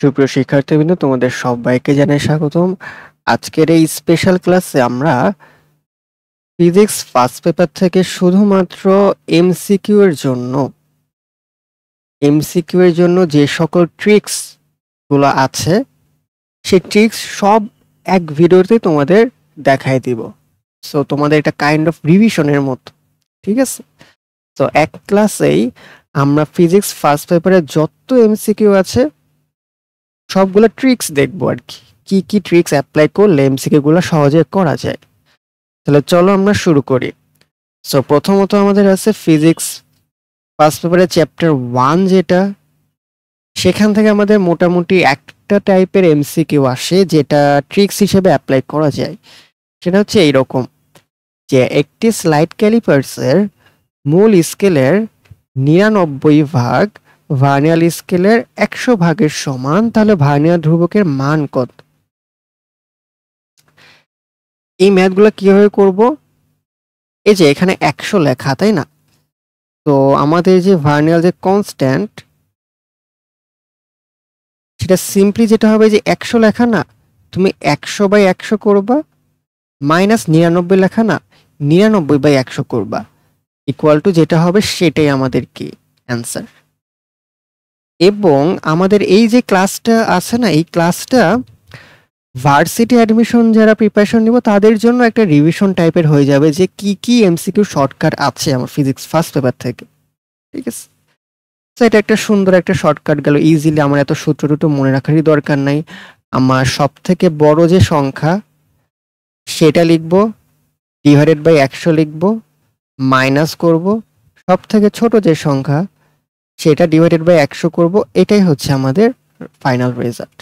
সুপ্রিয় শিক্ষার্থীবৃন্দ, তোমাদের সবাইকে জানাই স্বাগতম। আজকের এই স্পেশাল ক্লাসে আমরা ফিজিক্স ফার্স্ট পেপার থেকে শুধুমাত্র এমসিকিউ এর জন্য যে সকল ট্রিক্স গুলো আছে সেই ট্রিক্স সব এক ভিডিওতে তোমাদের দেখাই দিব। সো তোমাদের এটা কাইন্ড অফ রিভিশনের মতো, ঠিক আছে? তো এক ক্লাসেই আমরা ফিজিক্স ফার্স্ট পেপারে যত এমসিকিউ আছে সবগুলো ট্রিক্স দেখবো আর কি কি ট্রিক্স অ্যাপ্লাই করলে এমসিকিউ গুলো সহজে করা যায়। তাহলে চলো আমরা শুরু করি। সো প্রথমত আমাদের আছে ফিজিক্স ফার্স্ট পেপারের চ্যাপ্টার 1, যেটা সেখান থেকে আমাদের মোটামুটি একটা টাইপের এমসিকিউ আসে যেটা ট্রিক্স হিসেবে অ্যাপ্লাই করা যায়। সেটা হচ্ছে এইরকম যে একটি স্লাইড ক্যালিপার্সের মূল স্কেলের 99 ভাগ ভার্নিয়ার স্কেলের 100 ভাগের সমান, তাহলে ভার্নিয়ার ধ্রুবকের মান কত? এই ম্যাথগুলো কিভাবে করব? এই যে এখানে 100 লেখা, তাই না? তো আমাদের যে ভার্নিয়ার যে কনস্ট্যান্ট, সেটা সিম্পলি যেটা হবে যে 100 লেখা না, তুমি 100/100 করবা, মাইনাস 99 লেখা না, 99/100 করবা, ইকুয়াল টু যেটা হবে সেটাই আমাদের কি অ্যান্সার। এবং আমাদের এই যে ক্লাসটা আছে না, এই ক্লাসটা ভার্সিটি অ্যাডমিশন যারা প্রিপারেশন নিব তাদের জন্য একটা রিভিশন টাইপের হয়ে যাবে যে কি কি এমসিকিউ শর্টকাট আছে আমার ফিজিক্স ফার্স্ট পেপার থেকে, ঠিক আছে? তো এটা একটা সুন্দর একটা শর্টকাট গেল ইজিলি। আমার এত সূত্র টুটো মনে রাখারই দরকার নাই। আমার সব থেকে বড় যে সংখ্যা সেটা লিখবো, ডিভাইডেড বাই 100 লিখবো, মাইনাস করব, সব থেকে ছোট যে সংখ্যা সেটা ডিভাইডেড বাই 100 করব। এটাই হচ্ছে আমাদের ফাইনাল রেজাল্ট।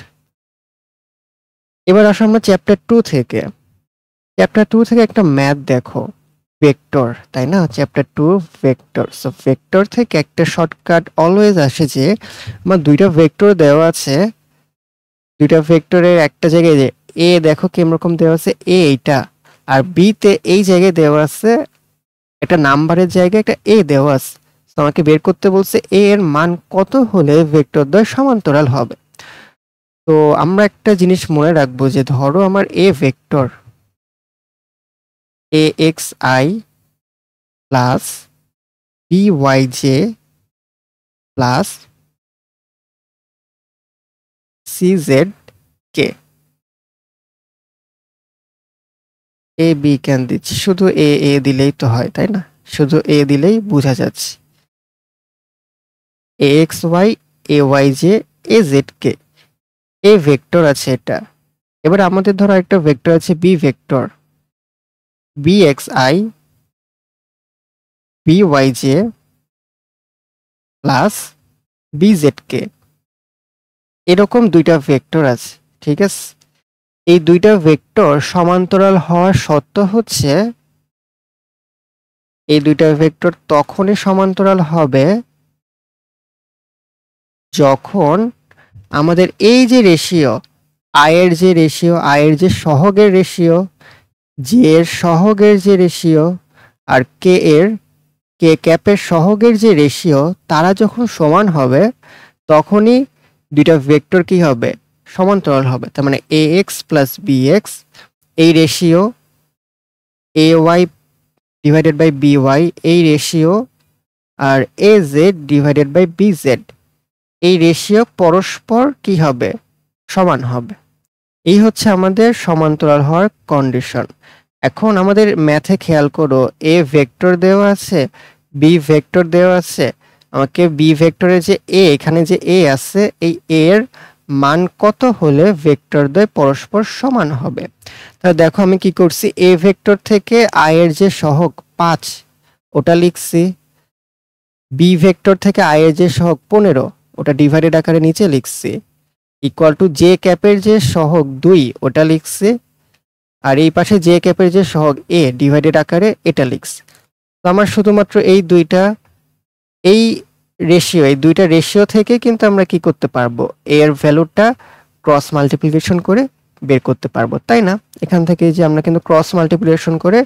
এবার আসো আমরা চ্যাপ্টার 2 থেকে। চ্যাপ্টার 2 থেকে একটা ম্যাথ দেখো, ভেক্টর, তাই না? Chapter 2 vector. সো ভেক্টর থেকে একটা শর্টকাট অলওয়েজ আসে যে আমার দুইটা ভেক্টর দেওয়া আছে, দুইটা ভেক্টরের একটা জায়গায় যে এ দেখো কিরকম দেওয়া আছে, এ এইটা, আর বি তে এই জায়গায় দেওয়া আছে একটা নাম্বারের জায়গায় একটা এ দেওয়া আছে। তো আমাকে বের করতে বলছে এ এর মান কত হলে ভেক্টর দ্বয় সমান্তরাল হবে। তো আমরা একটা জিনিস মনে রাখবো যে ধরো আমার A vector a x i plus b y j plus c z k. A B কেন দিচ্ছি? শুধু এ দিলেই তো হয়, তাই না? শুধু এ দিলেই বোঝা যাচ্ছে। A x y, A y j, A z k, A vector আছে এটা। এবার আমাদের ধরো একটা ভেক্টর আছে B vector, B x I, B y j plus B z k. এরকম দুইটা ভেক্টর আছে, ঠিক আছে? এই দুইটা ভেক্টর সমান্তরাল হওয়ার শর্ত হচ্ছে এই দুইটা ভেক্টর তখনই সমান্তরাল হবে যখন আমাদের এই যে রেশিও, আয়ের যে রেশিও, আয়ের যে সহগের রেশিও, জি এর সহগের যে রেশিও, আর কে ক্যাপের সহগের যে রেশিও, তারা যখন সমান হবে তখনই দুইটা ভেক্টর কি হবে? সমান্তরাল হবে। তার মানে A x plus B x, এই ratio, A y divided by B y এই রেশিও, আর A z divided by B z এই রেশিও পরস্পর কি হবে? সমান হবে। এই হচ্ছে আমাদের সমান্তরাল হওয়ার কন্ডিশন। এখন আমাদের ম্যাথে খেয়াল করো, এ ভেক্টর দেওয়া আছে, বি ভেক্টর দেওয়া আছে। আমাকে বি ভেক্টরের যে এ, এখানে যে এ আছে, এই এর মান কত হলে ভেক্টর দ্বয় পরস্পর সমান হবে? তাহলে দেখো আমি কি করছি, এ ভেক্টর থেকে আয়ের যে সহগ 5 ওটা লিখছি, বি ভেক্টর থেকে আয়ের যে সহগ 15 ওটা ডিভাইডেড আকারে নিচে লিখছি, ইকুয়াল টু জে ক্যাপের যে সহগ 2 ওটা লিখছি, আর এই পাশে জে ক্যাপের যে সহগ এ ডিভাইডেড আকারে এটা লিখছি। তো আমার শুধুমাত্র এই দুইটা রেশিও থেকে কিন্তু আমরা কি করতে পারবো? এর ভ্যালুটা ক্রস মাল্টিপ্লিকেশন করে বের করতে পারবো, তাই না? এখান থেকে যে আমরা কিন্তু ক্রস মাল্টিপ্লিকেশন করে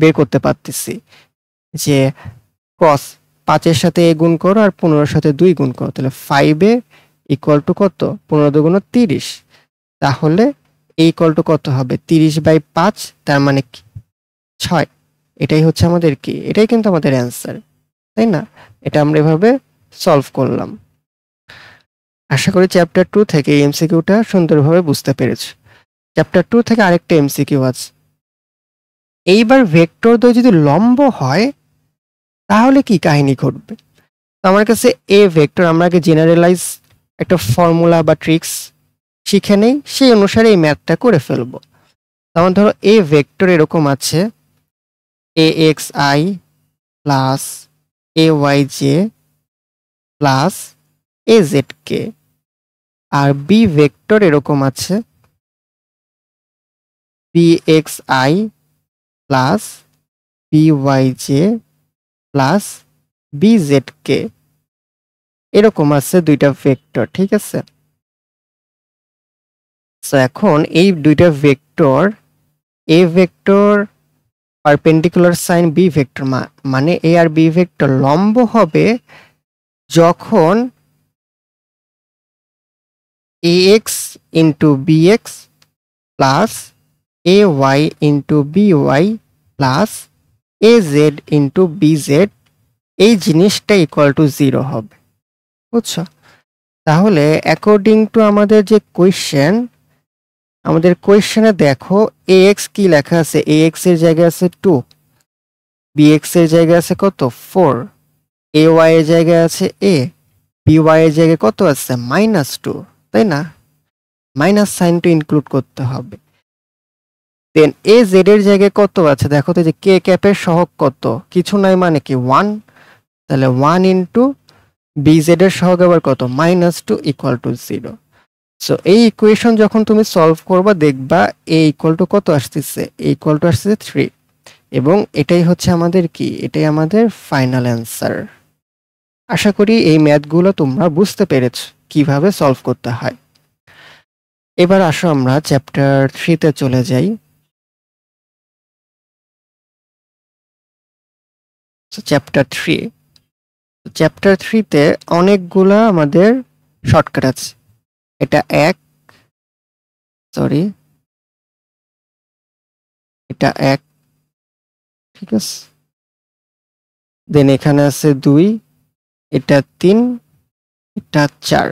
বের করতে পারতেছি যে ক্রস 5 এর সাথে এ গুণ করো আর 15 এর সাথে 2 গুণ করো, তাহলে 5a ইকুয়াল টু কত 15 দুগুণ 30, তাহলে ইকুয়াল টু কত হবে 30/5, তার মানে 6। এটাই হচ্ছে আমাদের কি, এটাই কিন্তু আমাদের অ্যান্সার, তাই না? এটা আমরা এভাবে সলভ করলাম। আশা করি চ্যাপ্টার 2 থেকে এই এমসিকিউটা সুন্দরভাবে বুঝতে পেরেছো। চ্যাপ্টার 2 থেকে আরেকটা এমসিকিউ আছে। এইবার ভেক্টর দ্বয় যদি লম্ব হয় তাহলে কি কাহিনী ঘটবে? তো আমার কাছে এ ভেক্টর, আমরা আগে জেনারেলাইজ একটা ফর্মুলা বা ট্রিক্স শিখে নেই, সেই অনুসারে এই ম্যাথটা করে ফেলবো। যেমন ধরো এ ভেক্টর এরকম আছে aXi plus ayj plus azk, আর বি ভেক্টর এরকম আছে bxi plus byj plus bzk, এরকম আছে দুইটা ভেক্টর, ঠিক আছে? সো এখন এই দুইটা vector, A vector perpendicular sign B vector, মানে এ আর বি ভেক্টর লম্ব হবে যখন ax into bx plus ay into by plus az into bz এই জিনিসটা ইকুয়াল টু 0 হবে, বুঝছো? তাহলে অ্যাকর্ডিং টু আমাদের যে কোয়েশ্চেন, আমাদের কোয়েশ্চেনে দেখো ax কি লেখা আছে, ax এর জায়গায় আছে 2, bx এর জায়গায় আছে কত 4, ay এর জায়গায় আছে a, by এর জায়গায় কত আছে -2, তাই না? মাইনাস সাইনটা ইনক্লুড করতে হবে। দেন az এর জায়গায় কত আছে দেখো তো, যে k ক্যাপের সহগ কত, কিছু নাই মানে কি 1, তাহলে 1 ইন্টু bz এর সহগ আবার কত -2 ইকুয়াল টু 0। সো এই ইকুয়েশন যখন তুমি সলভ করবা দেখবা a ইকুয়াল টু কত আসতেছে, a ইকুয়াল টু আসতেছে 3, এবং এটাই হচ্ছে আমাদের কি, এটাই আমাদের ফাইনাল অ্যান্সার। আশা করি এই ম্যাথগুলো তোমরা বুঝতে পেরেছো কিভাবে সলভ করতে হয়। এবার আসো আমরা চ্যাপ্টার 3 তে চলে যাই। চ্যাপ্টার 3, চ্যাপ্টার 3 তে অনেকগুলা আমাদের শর্টকাট আছে। এটা এক, সরি এটা এক, ঠিক আছে? দেন এখানে আছে 2, এটা 3, এটা 4।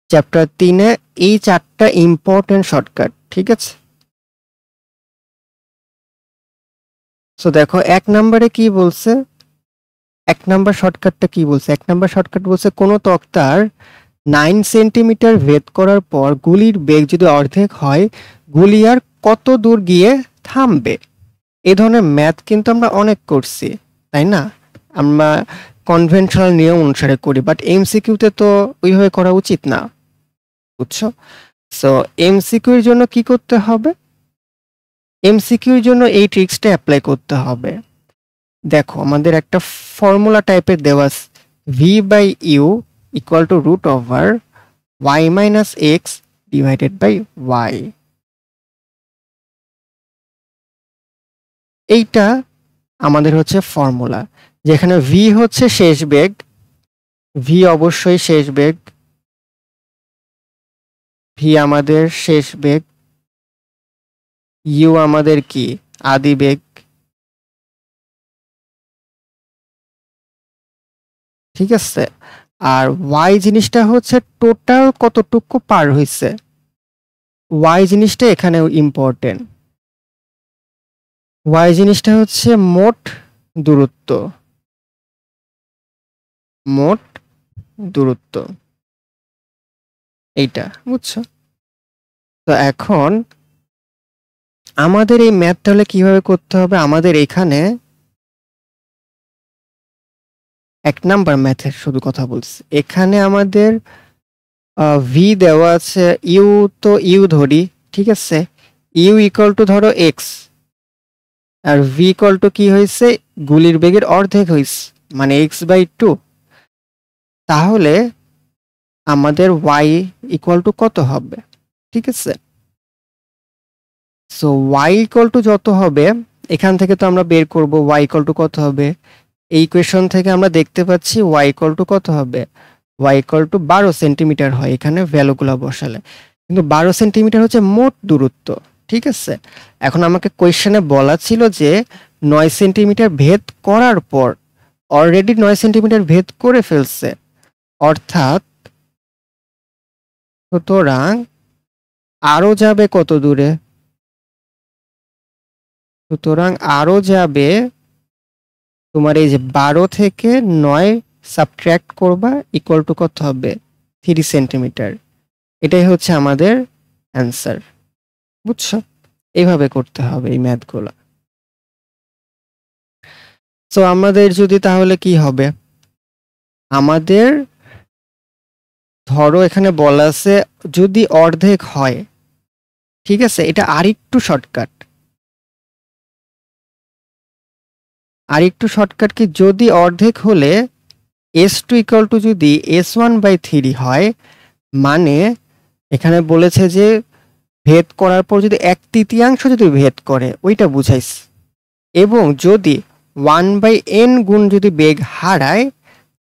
চ্যাপ্টার 3 এ এই 4টা ইম্পর্টেন্ট শর্টকাট, ঠিক আছে? সো দেখো এক নম্বরে কি বলছে, এক নাম্বার শর্টকাটটা কি বলছে, এক নাম্বার শর্টকাট বলছে কোনো তক্তার 9 সেন্টিমিটার ভেদ করার পর গুলির বেগ যদি অর্ধেক হয় গুলি আর কত দূর গিয়ে থামবে। এই ধরনের ম্যাথ কিন্তু আমরা অনেক করছি, তাই না? আমরা কনভেনশনাল নিয়ম অনুসারে করি, বাট এমসিকিউতে তো ওইভাবে করা উচিত না, বুঝছো? সো এমসিকিউর জন্য কি করতে হবে, এমসিকিউর জন্য এই ট্রিক্সটা অ্যাপ্লাই করতে হবে। দেখো আমাদের একটা ফর্মুলা টাইপের দেওয়া আছে, v/u equal to root over y minus x divided by y। এইটা আমাদের হচ্ছে ফর্মুলা, যেখানে v হচ্ছে শেষ বেগ, v অবশ্যই শেষ বেগ, v আমাদের শেষ বেগ, u আমাদের কি আদি বেগ, ঠিক আছে? আর y জিনিসটা হচ্ছে টোটাল কতটুকু পার হইছে, y জিনিসটা এখানে ইম্পর্টেন্ট। y জিনিসটা হচ্ছে মোট দূরত্ব, মোট দূরত্ব, এইটা বুঝছো? তো এখন আমাদের এই ম্যাথটা হলে কিভাবে করতে হবে, আমাদের এখানে এক নাম্বার ম্যাথের শুধু কথা বলছি, এখানে আমাদের ভি দেওয়া আছে, ইউ তো ইউ ধরি, ঠিক আছে? ইউ ইকুয়াল টু ধরো এক্স, আর ভি ইকুয়াল টু কি হয়েছে, গুলির বেগের অর্ধেক হয়েছে মানে x/2। তাহলে আমাদের y ইকুয়াল টু কত হবে, ঠিক আছে? সো y ইকুয়াল টু যত হবে এখান থেকে তো আমরা বের করব y ইকুয়াল টু কত হবে, এই ইকুয়েশন থেকে আমরা দেখতে পাচ্ছি y ইকুয়াল টু কত হবে, y ইকুয়াল টু 12 সেন্টিমিটার হয় এখানে ভ্যালুগুলো বসালে, কিন্তু 12 সেন্টিমিটার হচ্ছে মোট দূরত্ব। ঠিক আছে, এখন আমাকে কোয়েশ্চেনে বলা ছিল যে 9 সেন্টিমিটার ভেদ করার পর, অলরেডি 9 সেন্টিমিটার ভেদ করে ফেলছে, অর্থাৎ সুতরাং আরো যাবে কত দূরে, সুতরাং আরো যাবে তোমার এই যে 12 থেকে 9 সাবট্রাক্ট করবা, ইকুয়াল টু কত হবে 3 সেন্টিমিটার। এটাই হচ্ছে আমাদের অ্যান্সার। বুঝছো, এইভাবে করতে হবে এই ম্যাথগুলো। সো আমাদের যদি তাহলে কি হবে, আমাদের ধরো এখানে বলা আছে যদি অর্ধেক হয়, ঠিক আছে, এটা আরেকটু শর্টকাট, আরেকটু শর্টকাট কি, যদি অর্ধেক হলে S2 ইকুয়াল টু যদি S1/3 হয়, মানে এখানে বলেছে যে ভেদ করার পর যদি 1/3 যদি ভেদ করে ওইটা বুঝাইছে, এবং যদি 1/n গুণ যদি বেগ হারায়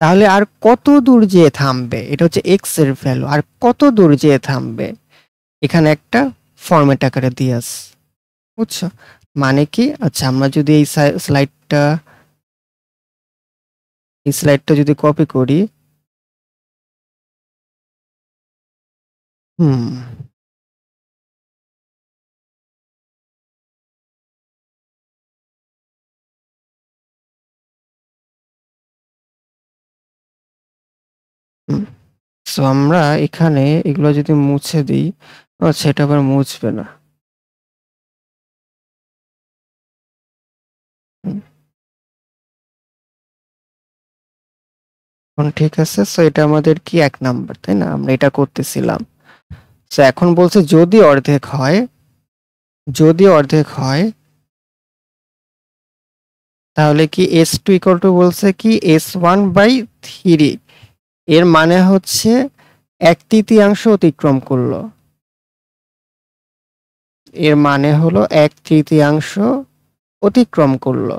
তাহলে আর কত দূর যেয়ে থামবে, এটা হচ্ছে এক্স এর ভ্যালু, আর কত দূর যেয়ে থামবে এখানে একটা ফরম্যাট আকারে দিয়ে আছে। বুঝছো মানে কি? আচ্ছা, আমরা যদি এই স্লাইডটা যদি কপি করি, হুম সো আমরা এখানে এগুলো যদি মুছে দিই, আচ্ছা এটা আবার মুছবে না। ঠিক আছে, সো এটা আমাদের কি 1 নাম্বার, তাই না? আমরা এটা করতেছিলাম। সো এখন বলছে যদি অর্ধেক হয়, যদি অর্ধেক হয় তাহলে কি S2 ইকুয়াল টু বলছে কি S1/3, এর মানে হচ্ছে 1/3 অতিক্রম করলো, এর মানে হলো 1/3 অতিক্রম করলো।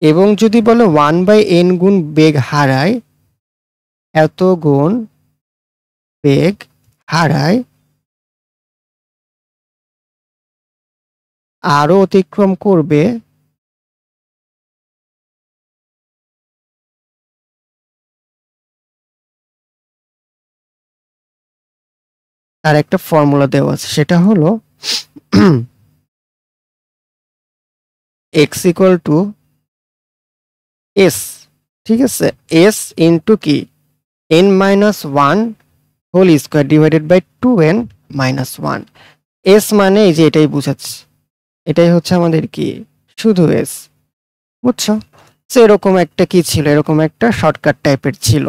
এবং যদি বলে 1/n গুণ বেগ হারায়, এত গুণ বেগ হারায় আরো অতিক্রম করবে তার একটা ফর্মুলা দেওয়া আছে, সেটা হলো x ইকুয়াল টু s, ঠিক আছে, s ইন্টু কি n-1 whole square divided by 2n-1। s মানে এই যে এটাই বুঝাচ্ছে, এটাই হচ্ছে আমাদের কি শুধু s। বুঝছো, সো এরকম একটা কি ছিল, এরকম একটা শর্টকাট টাইপের ছিল।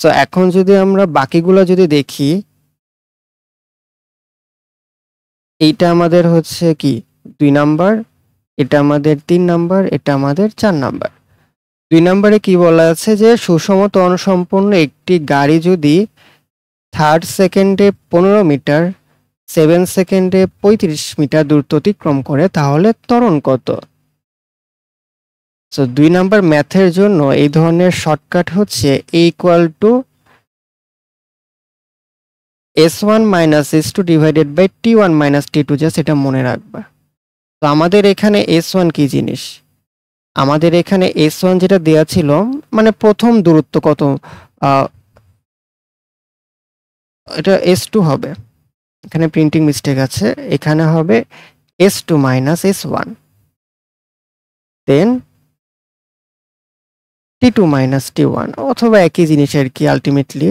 সো এখন যদি আমরা বাকিগুলো যদি দেখি, এইটা আমাদের হচ্ছে কি 2 নাম্বার, এটা আমাদের 3 নাম্বার, এটা আমাদের 4 নাম্বার। 2 নাম্বারে কি বলা আছে যে সুষম ত্বরণ সম্পন্ন একটি গাড়ি যদি 3rd সেকেন্ডে 15 মিটার, 7 সেকেন্ডে 35 মিটার দূরত্ব অতিক্রম করে তাহলে ত্বরণ কত। সো 2 নাম্বার ম্যাথের জন্য এই ধরনের শর্টকাট হচ্ছে a equal to S1 minus S2 divided by T1 minus T2, just এটা মনে রাখবা। তো আমাদের এখানে S1 কি জিনিস, আমাদের এখানে S1 যেটা দেয়া ছিল মানে প্রথম দূরত্ব কত, এটা S2 হবে, এখানে প্রিন্টিং মিস্টেক আছে, এখানে হবে S2 মাইনাস S1, দেন T2 মাইনাস T1, অথবা একই জিনিস আর কি, আলটিমেটলি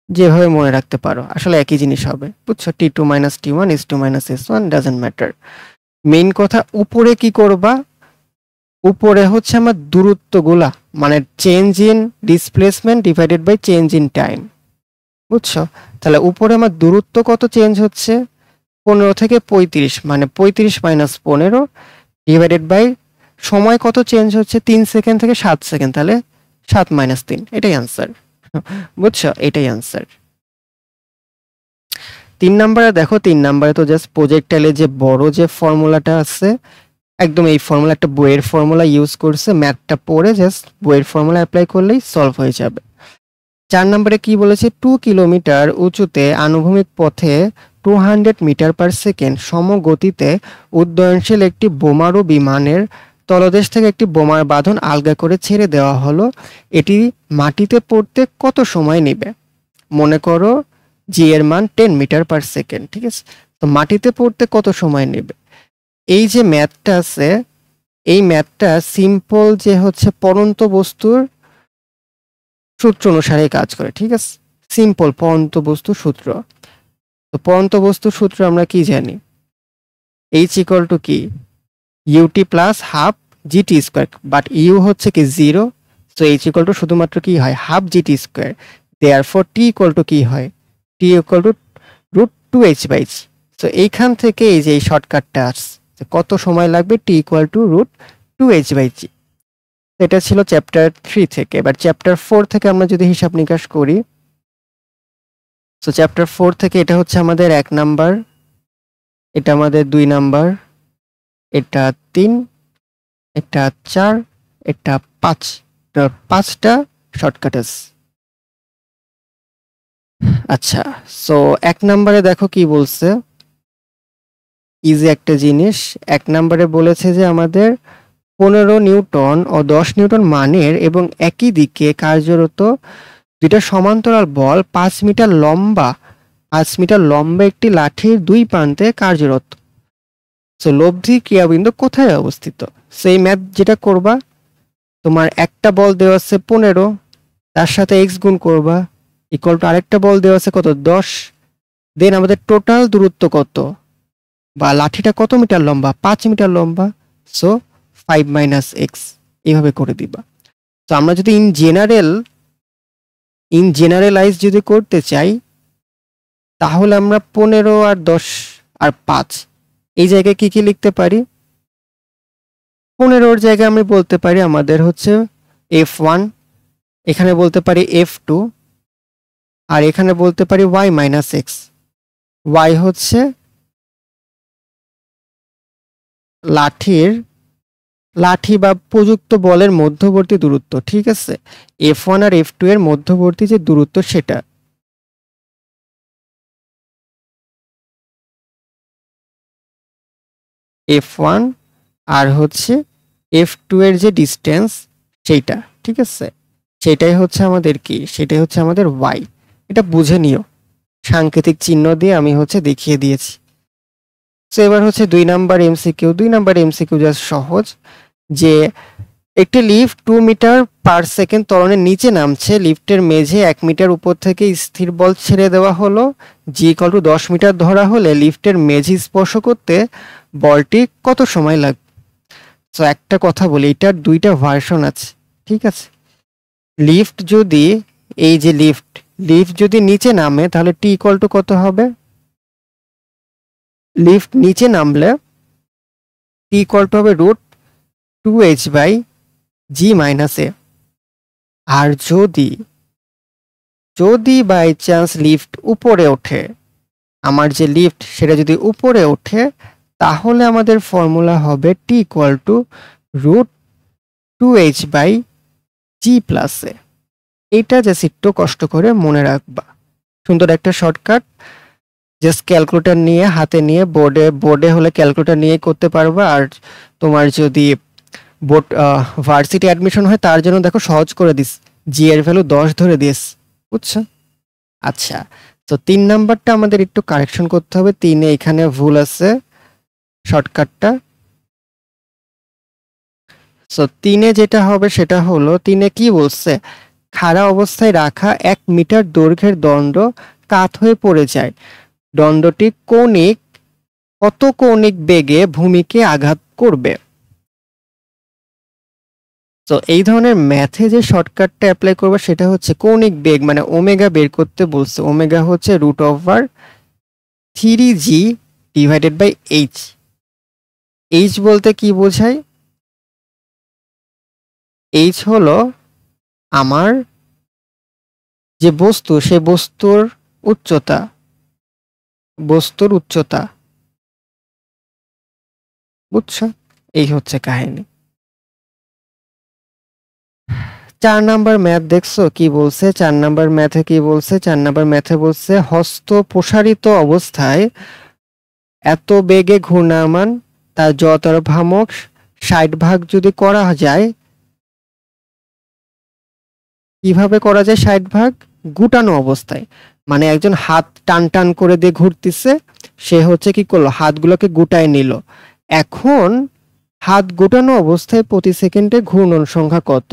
যেভাবে মনে রাখতে পারো আসলে একই জিনিস হবে। বুঝছো, T2 minus T1, S2 minus S1, doesn't matter. Main কথা উপরে কি করবা, উপরে হচ্ছে আমার দূরত্বগুলা, মানে change in displacement divided by change in time. বুঝছো, তাহলে উপরে আমার দূরত্ব কত চেঞ্জ হচ্ছে 15 থেকে 35, মানে 35 মাইনাস 15 ডিভাইডেড বাই সময় কত চেঞ্জ হচ্ছে 3 সেকেন্ড থেকে 7 সেকেন্ড, তাহলে 7 মাইনাস 3, এটাই আনসার। বুঝছো, এটাই আনসার। 3 নম্বরে দেখো, 3 নম্বরে তো জাস্ট প্রজেক্টাইলের যে বড় যে ফর্মুলাটা আছে, একদম এই ফর্মুলা, একটা বইয়ের ফর্মুলা ইউজ করছে, ম্যাথটা পড়ে জাস্ট বইয়ের ফর্মুলা অ্যাপ্লাই করলেই সলভ হয়ে যাবে। 4 নম্বরে কি বলেছে, 2 কিলোমিটার উঁচুতে আনুভূমিক পথে 200 মিটার পার সেকেন্ড সমগতিতে উড্ডয়নশীল একটি বোমারু বিমানের তলদেশ থেকে একটি বোমার বাঁধন আলগা করে ছেড়ে দেওয়া হলো, এটি মাটিতে পড়তে কত সময় নেবে? মনে করো জি এর মান 10 মিটার পার সেকেন্ড, ঠিক আছে? তো মাটিতে পড়তে কত সময় নেবে? এই যে ম্যাথটা আছে, এই ম্যাথটা সিম্পল যে হচ্ছে পড়ন্ত বস্তুর সূত্র অনুসারে কাজ করে, ঠিক আছে? সিম্পল পড়ন্ত বস্তু সূত্র। তো পড়ন্ত বস্তুর সূত্র আমরা কি জানি? এইচ ইকুয়াল টু কি, u t plus half g t square, but u হচ্ছে কি 0, সো এইচ ইকুয়াল টু শুধুমাত্র কি হয়, half g t square. Therefore T equal to কি হয়, T equal to √2h/g। So এইখান থেকে এই যে এই শর্টকাটটা আসছে, কত সময় লাগবে, টি ইকুয়াল টু √2h/g। এটা ছিল চ্যাপ্টার 3 থেকে। এবার চ্যাপ্টার 4 থেকে আমরা যদি হিসাব নিকাশ করি, সো চ্যাপ্টার 4 থেকে এটা হচ্ছে আমাদের 1 নাম্বার, এটা আমাদের 2 নাম্বার, এটা 3, এটা 4, এটা 5, 5টা শর্টকাট আছে। আচ্ছা, সো 1 নাম্বারে দেখো কি বলছে, ইজি একটা জিনিস। 1 নাম্বারে বলেছে যে আমাদের 15 নিউটন ও 10 নিউটন মানের এবং একই দিকে কার্যরত দুইটা সমান্তরাল বল 5 মিটার লম্বা একটি লাঠির দুই প্রান্তে কার্যরত। সো লব্ধি ক্রিয়াবিন্দু কোথায় অবস্থিত? সেই ম্যাথ যেটা করবা, তোমার একটা বল দেওয়া আছে 15, তার সাথে x গুণ করবা, ইকুয়াল টু আরেকটা বল দেওয়া আছে কত, 10। দেন আমাদের টোটাল দূরত্ব কত, বা লাঠিটা কত মিটার লম্বা, 5 মিটার লম্বা, সো 5 - x, এইভাবে করে দিবা। তো আমরা যদি ইন জেনারেলাইজ যদি করতে চাই, তাহলে আমরা 15 আর 10 আর 5 এই জায়গায় কি কি লিখতে পারি? 15 জায়গায় আমি বলতে পারি আমাদের হচ্ছে f1, এখানে বলতে পারি f2, আর এখানে বলতে পারি y-x। y হচ্ছে লাঠি বা প্রযুক্ত বলের মধ্যবর্তী দূরত্ব, ঠিক আছে? f1 আর f2 এর মধ্যবর্তী যে দূরত্ব সেটা। f1 আর হচ্ছে f2 এর যে ডিস্টেন্স সেইটা, ঠিক আছে? সেটাই হচ্ছে আমাদের কি, সেটাই হচ্ছে আমাদের y। এটা বুঝে নিও, সাংকেতিক চিহ্ন দিয়ে আমি হচ্ছে দেখিয়ে দিয়েছি। সো এবার হচ্ছে 2 number MCQ. 2 number MCQ just সহজ, যে একটি লিফট 2 মিটার পার সেকেন্ড ত্বরণের নিচে নামছে, লিফটের মেঝে 1 মিটার উপর থেকে স্থির বল ছেড়ে দেওয়া হলো, জি ইকুয়াল টু 10 মিটার ধরা হলে লিফটের মেঝে স্পর্শ করতে বলটি কত সময় লাগবে? সো একটা কথা বলি, এটার দুইটা ভার্সন আছে, ঠিক আছে? লিফট যদি, এই যে লিফট যদি নিচে নামে, তাহলে টি ইকুয়াল টু কত হবে? লিফট নিচে নামলে টি ইকুয়াল টু হবে √2h/g-a। আর যদি বাই চান্স লিফট উপরে ওঠে, আমার যে লিফট সেটা যদি উপরে ওঠে, তাহলে আমাদের ফর্মুলা হবে টি ইকুয়াল টু √2h/g+a। এটা জাস্ট একটু কষ্ট করে মনে রাখবা, সুন্দর একটা শর্টকাট। জাস্ট ক্যালকুলেটর নিয়ে হাতে নিয়ে বোর্ডে হলে ক্যালকুলেটর নিয়ে করতে পারবা। আর তোমার যদি বোর্ড ভার্সিটি অ্যাডমিশন হয়, তার জন্য দেখো সহজ করে দিস, জি এর ভ্যালু 10 ধরে দিস, বুঝছো? আচ্ছা, তো 3 নাম্বারটা আমাদের একটু কারেকশন করতে হবে। 3 এখানে ভুল আছে শর্টকাটটা। সো 3 যেটা হবে সেটা হলো, 3 কি বলছে, খাড়া অবস্থায় রাখা 1 মিটার দৈর্ঘ্যের দণ্ড কাত হয়ে পড়ে যায়, দণ্ডটি কত কৌণিক বেগে ভূমিকে আঘাত করবে? তো এই ধরনের ম্যাথে যে শর্টকাটটা অ্যাপ্লাই করবে সেটা হচ্ছে কৌণিক বেগ, মানে ওমেগা বের করতে বলছে। ওমেগা হচ্ছে √3g/h। h বলতে কি বোঝায়? h হলো আমার যে বস্তু, সে বস্তুর উচ্চতা, বস্তুর উচ্চতা। বুঝছো? এই হচ্ছে কাহিনী। 4 নাম্বার ম্যাথ দেখছো কি বলছে? 4 নাম্বার ম্যাথে কি বলছে? 4 নাম্বার ম্যাথে বলছে হস্ত প্রসারিত অবস্থায় এত বেগে ঘূর্ণায়মান তার জড়তার ভ্রামক 60 ভাগ যদি করা যায়, কিভাবে করা যায় 60 ভাগ? গুটানো অবস্থায়, মানে একজন হাত টান টান করে দিয়ে ঘুরতেছে, সে হচ্ছে কি করলো, হাতগুলোকে গুটায় নিল। এখন হাত গুটানো অবস্থায় প্রতি সেকেন্ডে ঘূর্ণন সংখ্যা কত?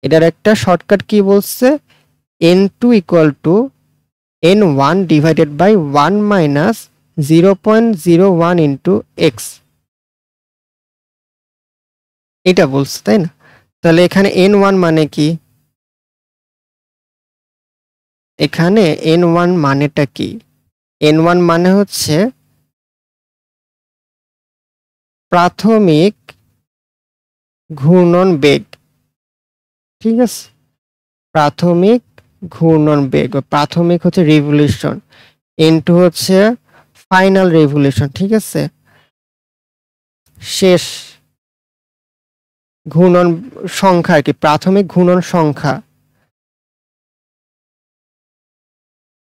এটার একটা শর্টকাট কি বলছে, n2 equal to n1 divided by 1 minus 0.01 into x, এটা বলছে, তাই না? তাহলে এখানে n1 মানে কি? এখানে n1 মানেটা কি? n1 মানে হচ্ছে প্রাথমিক ঘূর্ণন বেগ। ঠিক আছে, প্রাথমিক ঘূর্ণন বেগ, প্রাথমিক হচ্ছে রিভলিউশন, n2 হচ্ছে ফাইনাল রিভলিউশন। ঠিক আছে, শেষ ঘূর্ণন সংখ্যা আর কি, প্রাথমিক ঘূর্ণন সংখ্যা,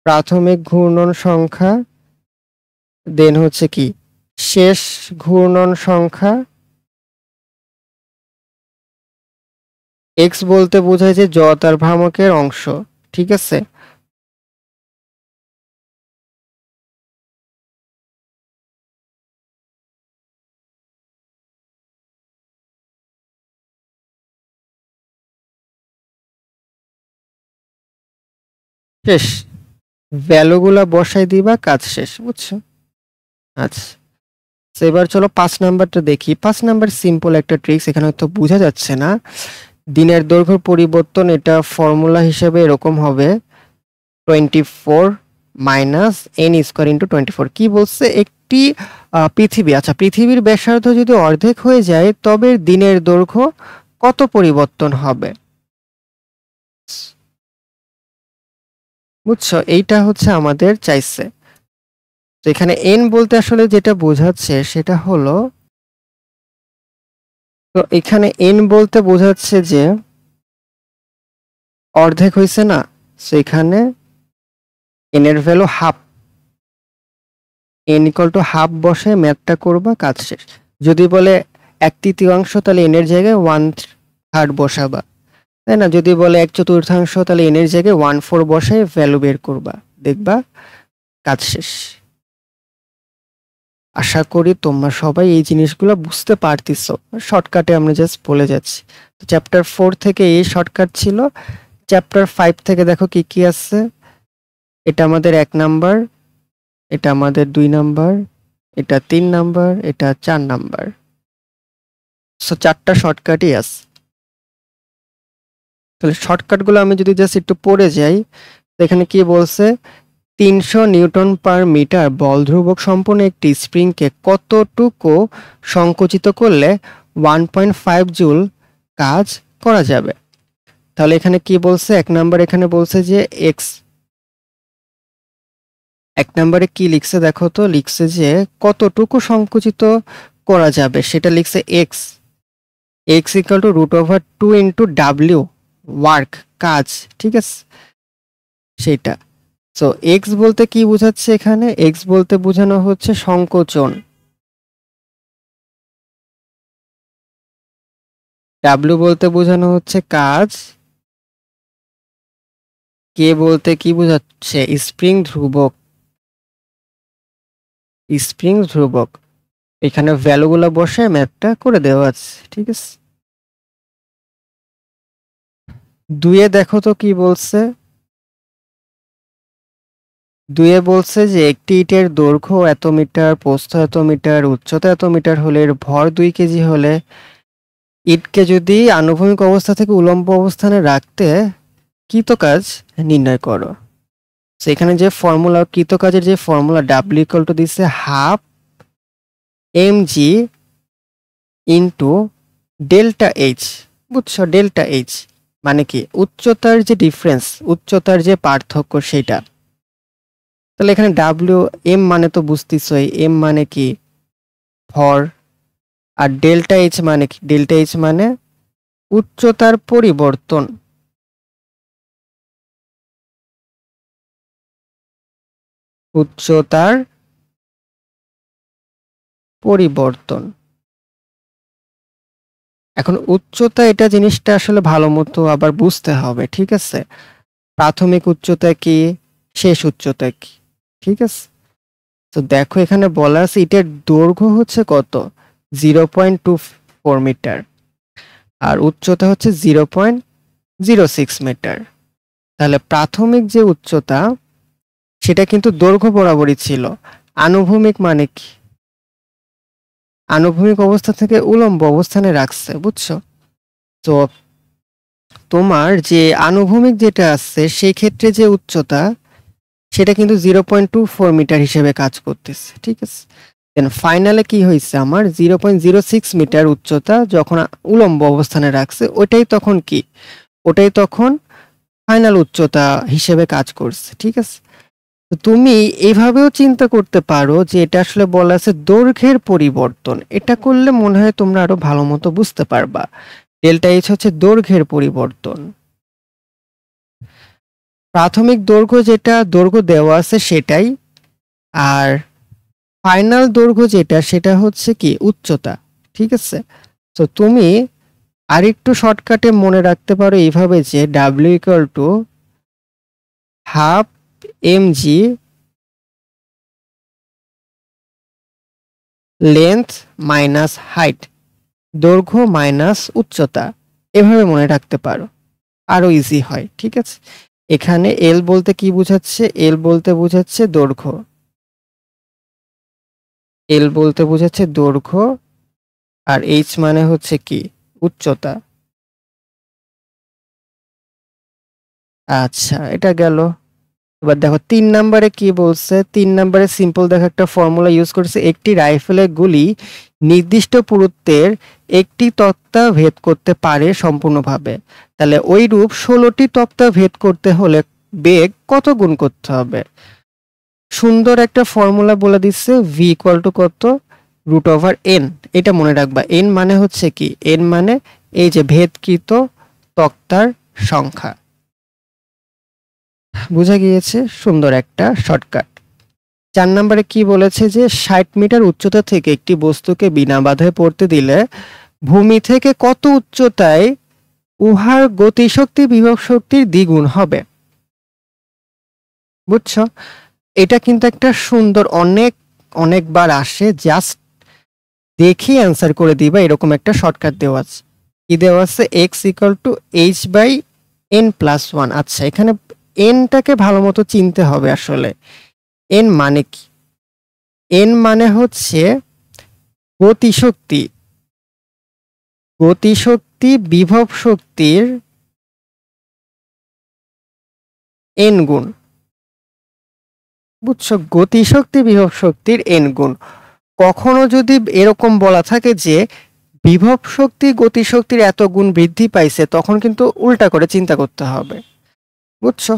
প্রাথমিক ঘূর্ণন সংখ্যা, দেন হচ্ছে কি শেষ ঘূর্ণন সংখ্যা। এক্স বলতে বোঝায় যে জড়তার ভ্রামকের অংশ। ঠিক আছে, শেষ ভ্যালুগুলা বসাই দিবা, কাজ শেষ। বুঝছো? আচ্ছা, তো এবার চলো 5 নাম্বারটা দেখি। 5 নাম্বার সিম্পল একটা ট্রিক্স, এখানে হয়তো বোঝা যাচ্ছে না। দিনের দৈর্ঘ্য পরিবর্তন, এটা ফর্মুলা হিসেবে এরকম হবে 24 মাইনাস এন স্কোয়ার ইন্টু 24। কি বলছে? একটি পৃথিবী, আচ্ছা পৃথিবীর ব্যাসার্ধ যদি অর্ধেক হয়ে যায় তবে দিনের দৈর্ঘ্য কত পরিবর্তন হবে? বুঝছো, এইটা হচ্ছে আমাদের চাইছে। তো এখানে এন বলতে আসলে যেটা বোঝাচ্ছে সেটা হলো, তো এখানে এন বলতে বোঝাচ্ছে যে অর্ধেক হয়েছে না, সেখানে এন এর value half, N equal to half বসে ম্যাথটা করবা, কাজ শেষ। যদি বলে 1/3 তাহলে এন এর জায়গায় 1/3 বসাবা, তাই না? যদি বলে 1/4 তাহলে এন এর জায়গায় 1/4 বসে ভ্যালু বের করবা, দেখবা কাজ শেষ। আশা করি তোমরা সবাই এই জিনিসগুলো বুঝতে পারতেছো। শর্টকাটে আমরা জাস্ট বলে যাচ্ছি। তো চ্যাপ্টার 4 থেকে এই শর্টকাট ছিল। চ্যাপ্টার 5 থেকে দেখো কি কি আছে। এটা আমাদের 1 নাম্বার, এটা আমাদের 2 নাম্বার, এটা 3 নাম্বার, এটা 4 নাম্বার। সো 4টা শর্টকাটই আছে। তাহলে শর্টকাটগুলো আমি যদি জাস্ট একটু পড়ে যাই, এখানে কি বলছে, 300 নিউটন পার মিটার বল ধ্রুবক সম্পন্ন একটি স্প্রিংকে কতটুকু সংকুচিত করলে 1.5 জুল কাজ করা যাবে? তাহলে এখানে কি বলছে, 1 নাম্বার এখানে বলছে যে এক্স, 1 নাম্বারে কি লিখছে দেখো তো, লিখছে যে কতটুকু সংকুচিত করা যাবে সেটা লিখছে x, x equal two √2 into W, work, কাজ। ঠিক আছে, সেটা। সো এক্স বলতে কি বোঝাচ্ছে এখানে? এক্স বলতে বোঝানো হচ্ছে সংকোচন, ডাব্লিউ বলতে বোঝানো হচ্ছে কাজ, কে বলতে কি বোঝাচ্ছে? স্প্রিং ধ্রুবক, স্প্রিং ধ্রুবক। এখানে ভ্যালুগুলো বসে ম্যাথটা করে দেওয়া আছে। ঠিক আছে, 2 দেখো তো কি বলছে। 2 বলছে যে একটি ইটের দৈর্ঘ্য এত মিটার, প্রস্থ এত মিটার, উচ্চতা এত মিটার হলে এর ভর 2 কেজি হলে ইটকে যদি আনুভূমিক অবস্থা থেকে উলম্ব অবস্থানে রাখতে কৃতকাজ নির্ণয় করো। সেখানে যে ফর্মুলা, কৃতকাজের যে ফর্মুলা, ডাব্লিউ ইকুয়াল টু দিচ্ছে half mg into delta H. বুঝছো, ডেল্টা এইচ মানে কি? উচ্চতার যে ডিফারেন্স, উচ্চতার যে পার্থক্য, সেটা। তাহলে এখানে ডাব্লিউ এম মানে তো বুঝতেছই, এম মানে কি ভর, আর ডেল্টা এইচ মানে কি, ডেল্টা এইচ মানে উচ্চতার পরিবর্তন। উচ্চতার পরিবর্তন। এখন উচ্চতা এটা জিনিসটা আসলে ভালো মতো আবার বুঝতে হবে, ঠিক আছে? প্রাথমিক উচ্চতা কি, শেষ উচ্চতা কি, ঠিক আছে? তো দেখো এখানে বলা আছে এটার দৈর্ঘ্য হচ্ছে কত, 0.24 মিটার, আর উচ্চতা হচ্ছে 0.06 মিটার। তাহলে প্রাথমিক যে উচ্চতা সেটা কিন্তু দৈর্ঘ্য বরাবরই ছিল। আনুভূমিক মানে কি, আনুভূমিক অবস্থা থেকে উলম্ব অবস্থানে রাখছে, বুঝছো? তো তোমার যে আনুভূমিক যেটা আছে সেই ক্ষেত্রে যে উচ্চতা সেটা কিন্তু 0.24 মিটার হিসেবে কাজ করতেছে, ঠিক আছে? দেন ফাইনালে কি হয়েছে, আমার 0.06 মিটার উচ্চতা যখন উলম্ব অবস্থানে রাখছে ওটাই তখন কি, ওটাই তখন ফাইনাল উচ্চতা হিসেবে কাজ করছে, ঠিক আছে? তো তুমি এভাবেও চিন্তা করতে পারো যে এটা আসলে বলা আছে দৈর্ঘ্যের পরিবর্তন। এটা করলে মনে হয় তোমরা আরো ভালো মতো বুঝতে পারবা। ডেল্টা এইচ হচ্ছে দৈর্ঘ্যের পরিবর্তন। প্রাথমিক দৈর্ঘ্য যেটা দৈর্ঘ্য দেওয়া আছে সেটাই, আর ফাইনাল দৈর্ঘ্য যেটা সেটা হচ্ছে কি উচ্চতা, ঠিক আছে? তো তুমি আরেকটু শর্টকাটে মনে রাখতে পারো এইভাবে যে W equal to half m g length minus height, দৈর্ঘ্য মাইনাস উচ্চতা, এভাবে মনে রাখতে পারো, আরো ইজি হয়, ঠিক আছে? এখানে এল বলতে কি বোঝাচ্ছে, এল বলতে বোঝাচ্ছে দৈর্ঘ্য, এল বলতে বোঝাচ্ছে দৈর্ঘ্য, আর এইচ মানে হচ্ছে কি উচ্চতা। আচ্ছা এটা গেল। এবার দেখো 3 নম্বরে কি বলছে, 3 নম্বরে সিম্পল দেখো একটা ফর্মুলা ইউজ করেছে, একটি রাইফেলের গুলি নির্দিষ্ট পুরুত্বের একটি তক্তা ভেদ করতে পারে সম্পূর্ণভাবে। তাহলে ওই রূপ 16টি তক্তা ভেদ করতে হলে বেগ কত গুণ করতে হবে? সুন্দর একটা ফর্মুলা বলে দিচ্ছে, ভি ইকুয়াল টু কত, রুট ওভার এন। এটা মনে রাখবা, এন মানে হচ্ছে কি, এন মানে এই যে ভেদকৃত তক্তার সংখ্যা। বোঝা গিয়েছে, সুন্দর একটা শর্টকাট। 4 নম্বরে কি বলেছে যে 60 মিটার উচ্চতা থেকে একটি বস্তুকে বিনা বাধায় পড়তে দিলে ভূমি থেকে কত উচ্চতায় উহার গতিশক্তি বিভব শক্তির দ্বিগুণ হবে? বুঝছো? এটা কিন্তু একটা সুন্দর, অনেক অনেকবার আসে, জাস্ট দেখে অ্যান্সার করে দিবা, এরকম একটা শর্টকাট দেওয়া আছে। কি দেওয়া আছে, x equal to h by n plus one. আচ্ছা এখানে এনটাকে ভালো মতো চিনতে হবে আসলে। এন মানে কি, এন মানে হচ্ছে গতিশক্তি, গতিশক্তি বিভব শক্তির এন গুণ, বুঝছো? গতিশক্তি বিভব শক্তির এন গুণ। কখনো যদি এরকম বলা থাকে যে বিভব শক্তি গতিশক্তির এত গুণ বৃদ্ধি পাইছে, তখন কিন্তু উল্টা করে চিন্তা করতে হবে, বুঝছো?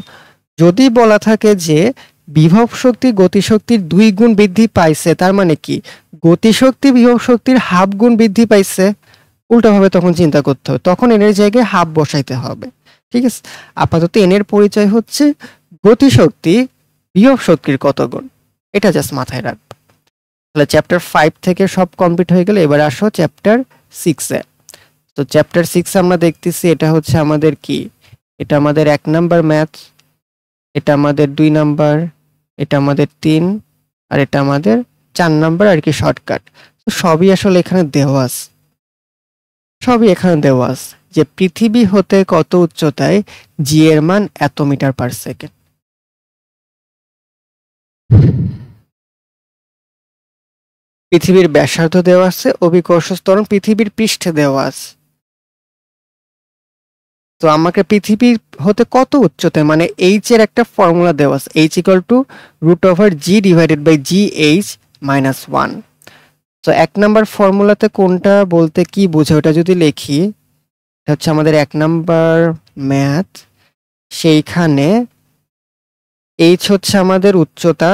যদি বলা থাকে যে বিভব শক্তি গতিশক্তির 2 গুণ বৃদ্ধি পাইছে, তার মানে কি গতিশক্তি বিভব শক্তির হাফ গুণ বৃদ্ধি পাইছে, উল্টাভাবে তখন চিন্তা করতে হবে, তখন এনের জায়গায় হাফ বসাইতে হবে, ঠিক আছে? আপাতত এনের পরিচয় হচ্ছে গতিশক্তি বিভব শক্তির কত গুণ, এটা জাস্ট মাথায় রাখবে। তাহলে চ্যাপ্টার 5 থেকে সব কমপ্লিট হয়ে গেলে এবার আসো চ্যাপ্টার 6 এ। তো চ্যাপ্টার 6 আমরা দেখতেছি এটা হচ্ছে আমাদের কি, এটা আমাদের 1 নাম্বার ম্যাথ, এটা আমাদের 2 নাম্বার, এটা আমাদের 3, আর এটা আমাদের 4 নাম্বার আর কি শর্টকাট। তো সবই আসলে এখানে দেওয়া আছে, সবই এখানে দেওয়া আছে যে পৃথিবী হতে কত উচ্চতায় জি এর মান এত মিটার পার সেকেন্ড। পৃথিবীর ব্যাসার্ধ দেওয়া আছে, অভিকর্ষ ত্বরণ পৃথিবীর পৃষ্ঠে দেওয়া আছে। তো আমাকে পৃথিবী হতে কত উচ্চতায়, মানে এইচ এর একটা ফর্মুলা দেওয়া আছে, h equal to root over g divided by g h minus 1। তো 1 নাম্বার ফর্মুলাতে কোনটা বলতে কি বোঝায় ওটা যদি লিখি, এটা হচ্ছে আমাদের 1 নাম্বার ম্যাথ, সেইখানে এইচ হচ্ছে আমাদের উচ্চতা,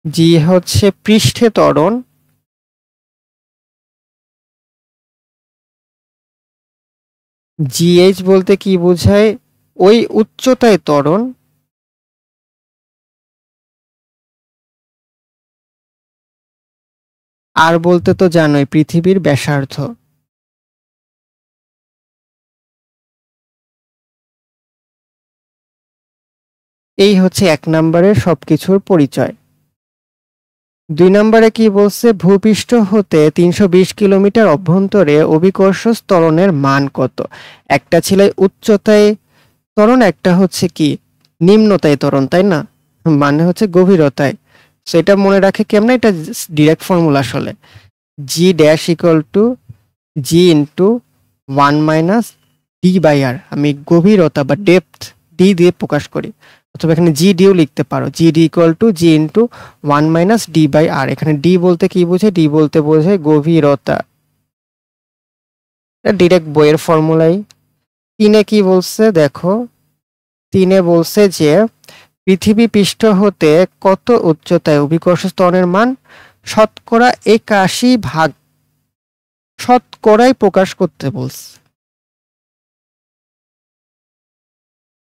জি হচ্ছে পৃষ্ঠে ত্বরণ, জিএইচ বলতে কি বোঝায়, ওই উচ্চতায় ত্বরণ, আর বলতে তো জানোই পৃথিবীর ব্যাসার্ধ। এই হচ্ছে 1 নম্বরের সবকিছুর পরিচয়। 2 নম্বরে কি বলছে, ভূপৃষ্ঠ হতে 320 কিলোমিটার অভ্যন্তরে অভিকর্ষ ত্বরণের মান কত। একটা ছিল উচ্চতায় ত্বরণ, একটা হচ্ছে কি নিম্নতায় ত্বরণ, তাই না, মানে হচ্ছে গভীরতায়। সেটা মনে রাখে কেমনে, এটা ডিরেক্ট ফর্মুলা আসলে, G dash equal to G into 1 - d/r। আমি গভীরতা বা ডেপথ ডি দিয়ে প্রকাশ করি, অথবা এখানে জি ডিও লিখতে পারো, G D equal to G into 1 - d/r। এখানে ডি বলতে কি বোঝায়, ডি বলতে বোঝায় গভীরতা, ডিরেক্ট বইয়ের ফর্মুলাই। 3-এ কি বলছে দেখো, 3-এ বলছে যে পৃথিবী পৃষ্ঠ হতে কত উচ্চতায় অভিকর্ষ ত্বরণের মান 81% শতকরায় প্রকাশ করতে বলছে।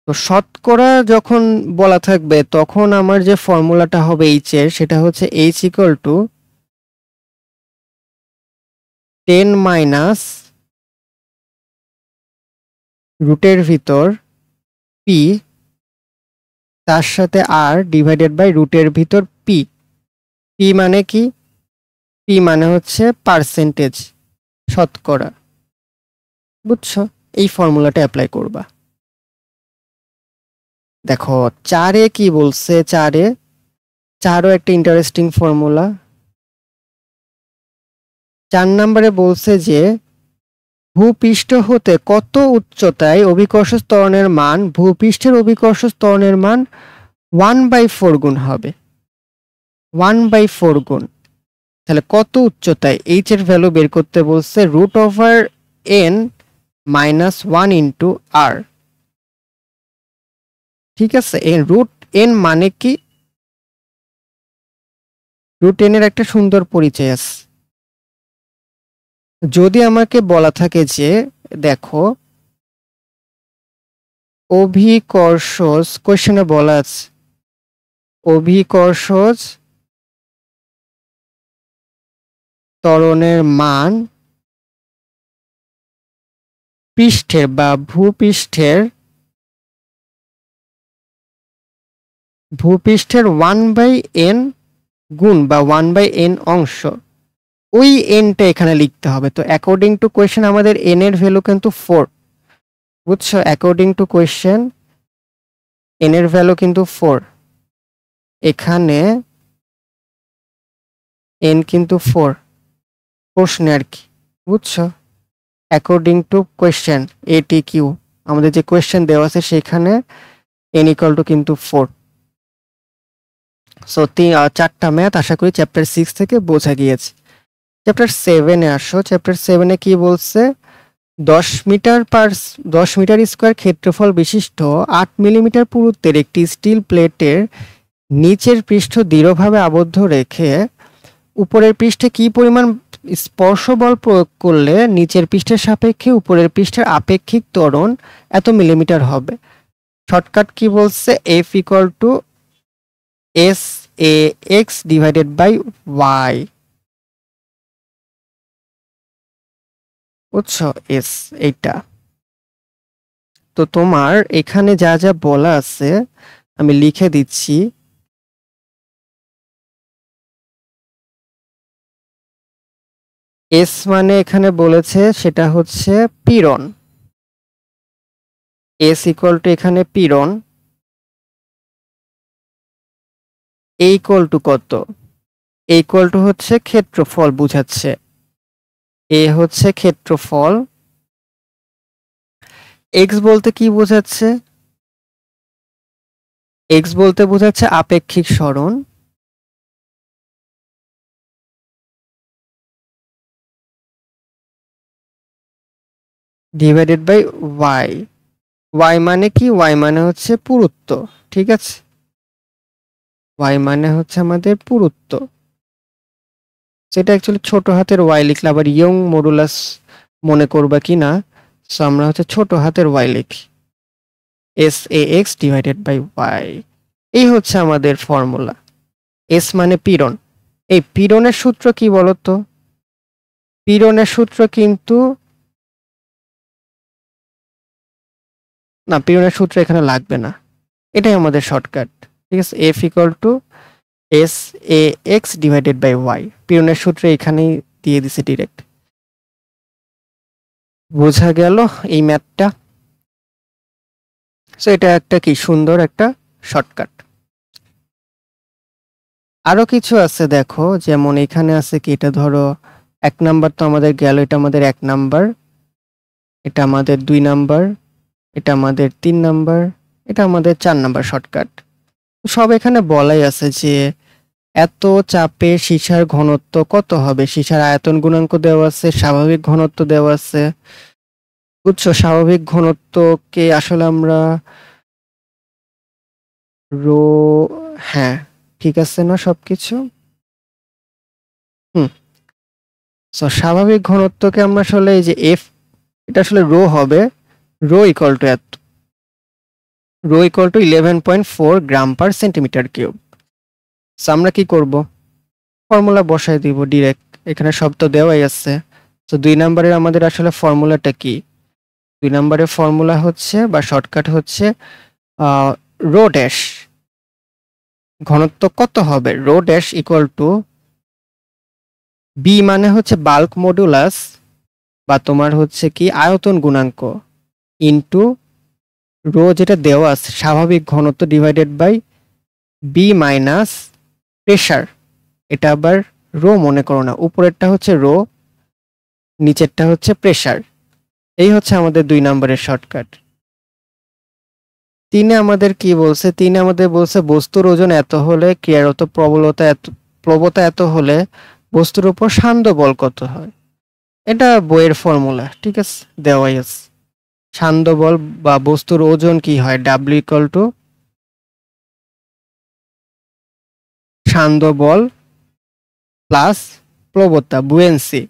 তো শতকরা যখন বলা থাকবে তখন আমার যে ফর্মুলাটা হবে এইচ এর, সেটা হচ্ছে এইচ ইকুয়াল টু 10 মাইনাস রুটের ভিতর পি, তার সাথে আর ডিভাইডেড বাই রুটের ভিতর পি। পি মানে কি, পি মানে হচ্ছে পার্সেন্টেজ, শতকরা। বুঝছো, এই ফর্মুলাটা অ্যাপ্লাই করবা। দেখো 4-এ কি বলছে, 4ও একটা ইন্টারেস্টিং ফর্মুলা। 4 নম্বরে বলছে যে ভূপৃষ্ঠ হতে কত উচ্চতায় অভিকর্ষ ত্বরণের মান ভূপৃষ্ঠের অভিকর্ষ ত্বরণের মান 1/4 গুণ হবে। 1/4 গুণ, তাহলে কত উচ্চতায়, এইচ এর ভ্যালু বের করতে বলছে √n-1 ইন্টু আর। ঠিক আছে, √n মানে কি, √n এর একটা সুন্দর পরিচয় আছে। যদি আমাকে বলা থাকে যে দেখো অভিকর্ষজ, কোশ্চেনে বলা আছে অভিকর্ষজ ত্বরণের মান পৃষ্ঠের বা ভূপৃষ্ঠের 1/n গুণ বা 1/n অংশ, ওই এনটা এখানে লিখতে হবে। তো অ্যাকর্ডিং টু কোয়েশ্চেন আমাদের এন এর ভ্যালু কিন্তু 4, বুঝছো, অ্যাকর্ডিং টু কোয়েশ্চেন এন এর ভ্যালু কিন্তু 4, এখানে এন কিন্তু 4 প্রশ্নে আর কি, বুঝছো, অ্যাকর্ডিং টু কোয়েশ্চেন এটি কিউ, আমাদের যে কোয়েশ্চেন দেওয়া আছে সেখানে এন ইকুয়াল টু কিন্তু 4। সো 4টা ম্যাথ আশা করি চ্যাপ্টার 6 থেকে বোঝা গিয়েছে। চ্যাপ্টার 7-এ আসো। চ্যাপ্টার 7-এ কি বলছে, 10 মিটার স্কোয়ার ক্ষেত্রফল বিশিষ্ট 8 মিলিমিটার পুরুত্বের একটি স্টিল প্লেটের নিচের পৃষ্ঠ দৃঢ়ভাবে আবদ্ধ রেখে উপরের পৃষ্ঠে কি পরিমাণ স্পর্শ বল প্রয়োগ করলে নিচের পৃষ্ঠের সাপেক্ষে উপরের পৃষ্ঠের আপেক্ষিক ত্বরণ এত মিলিমিটার হবে। শর্টকাট কি বলছে, F equal to S A x divided by y, বুঝছো, এস এইটা। তো তোমার এখানে যা যা বলা আছে আমি লিখে দিচ্ছি। এস মানে এখানে বলেছে সেটা হচ্ছে পীড়ন, এস ইকুয়াল টু এখানে পীড়ন, এ ইকুয়াল টু কত, এ ইকুয়াল টু হচ্ছে ক্ষেত্রফল বুঝাচ্ছে, এ হচ্ছে ক্ষেত্রফল, এক্স বলতে কি বোঝাচ্ছে, এক্স বলতে বোঝাচ্ছে আপেক্ষিক সরণ, ডিভাইডেড বাই ওয়াই। y মানে কি? y মানে হচ্ছে পুরুত্ব, ঠিক আছে? y মানে হচ্ছে আমাদের পুরুত্ব। সেটা অ্যাকচুয়ালি ছোট হাতের y লিখলে আবার ইয়ং মডুলাস মনে করবা কি না, সো আমরা হচ্ছে ছোট হাতের y লিখি, sax ডিভাইডেড বাই y। এই হচ্ছে আমাদের ফর্মুলা। এস মানে পীড়ন। এই পীড়নের সূত্র কি বলতো? পীড়নের সূত্র কিন্তু না, পীড়নের সূত্র এখানে লাগবে না, এটাই আমাদের শর্টকাট, ঠিক আছে? F equal to S A x divided by Y. পীড়নের সূত্র এখানেই দিয়ে দিছে ডিরেক্ট। বোঝা গেল এই ম্যাথটা? সো এটা একটা কি সুন্দর একটা শর্টকাট। আরো কিছু আছে দেখো, যেমন এখানে আছে কি, এটা ধরো 1 নাম্বার তো আমাদের গেল, এটা আমাদের 1 নাম্বার, এটা আমাদের 2 নাম্বার, এটা আমাদের 3 নাম্বার, এটা আমাদের 4 নাম্বার শর্টকাট। সব এখানে বলাই আছে যে এত চাপে সীসার ঘনত্ব কত হবে, সীসার আয়তন গুণাঙ্ক দেওয়া আছে, স্বাভাবিক ঘনত্ব দেওয়া আছে, বুঝছো? স্বাভাবিক ঘনত্বকে আসলে আমরা রো, হ্যাঁ ঠিক আছে না সবকিছু? হুম। সো স্বাভাবিক ঘনত্বকে আমরা আসলে এই যে এফ, এটা আসলে রো হবে, রো ইকুয়াল টু এত, rho equal to 11.4 gram per centimetre cube. So আমরা কি করব? ফর্মুলা বসাই দিব ডিরেক্ট, এখানে সব তো দেওয়াই আছে। তো 2 নাম্বারের আমাদের আসলে ফর্মুলাটা কি? 2 নাম্বারের ফর্মুলা হচ্ছে বা শর্টকাট হচ্ছে রো ড্যাশ, ঘনত্ব কত হবে? Rho dash equal to B মানে হচ্ছে বাল্ক মডুলাস বা তোমার হচ্ছে কি আয়তন গুণাঙ্ক, ইনটু রো যেটা দেওয়া আছে স্বাভাবিক ঘনত্ব divided by B minus pressure. এটা আবার রো মনে করো না, উপরেরটা হচ্ছে রো, নিচেরটা হচ্ছে প্রেসার। এই হচ্ছে আমাদের 2 নম্বরের শর্টকাট। 3-এ আমাদের কি বলছে? 3-এ আমাদের বলছে বস্তুর ওজন এত হলে ক্রিয়ারত প্রবণতা এত হলে বস্তুর উপর সান্দ্র বল কত হয়। এটা বইয়ের ফর্মুলা, ঠিক আছে, দেওয়াই আছে। সান্দ্র বল বা বস্তুর ওজন কি হয়? ডাব্লিউ ইকুয়াল টু সান্দ্র বল প্লাস প্রবণতা, বুয়েন্সি।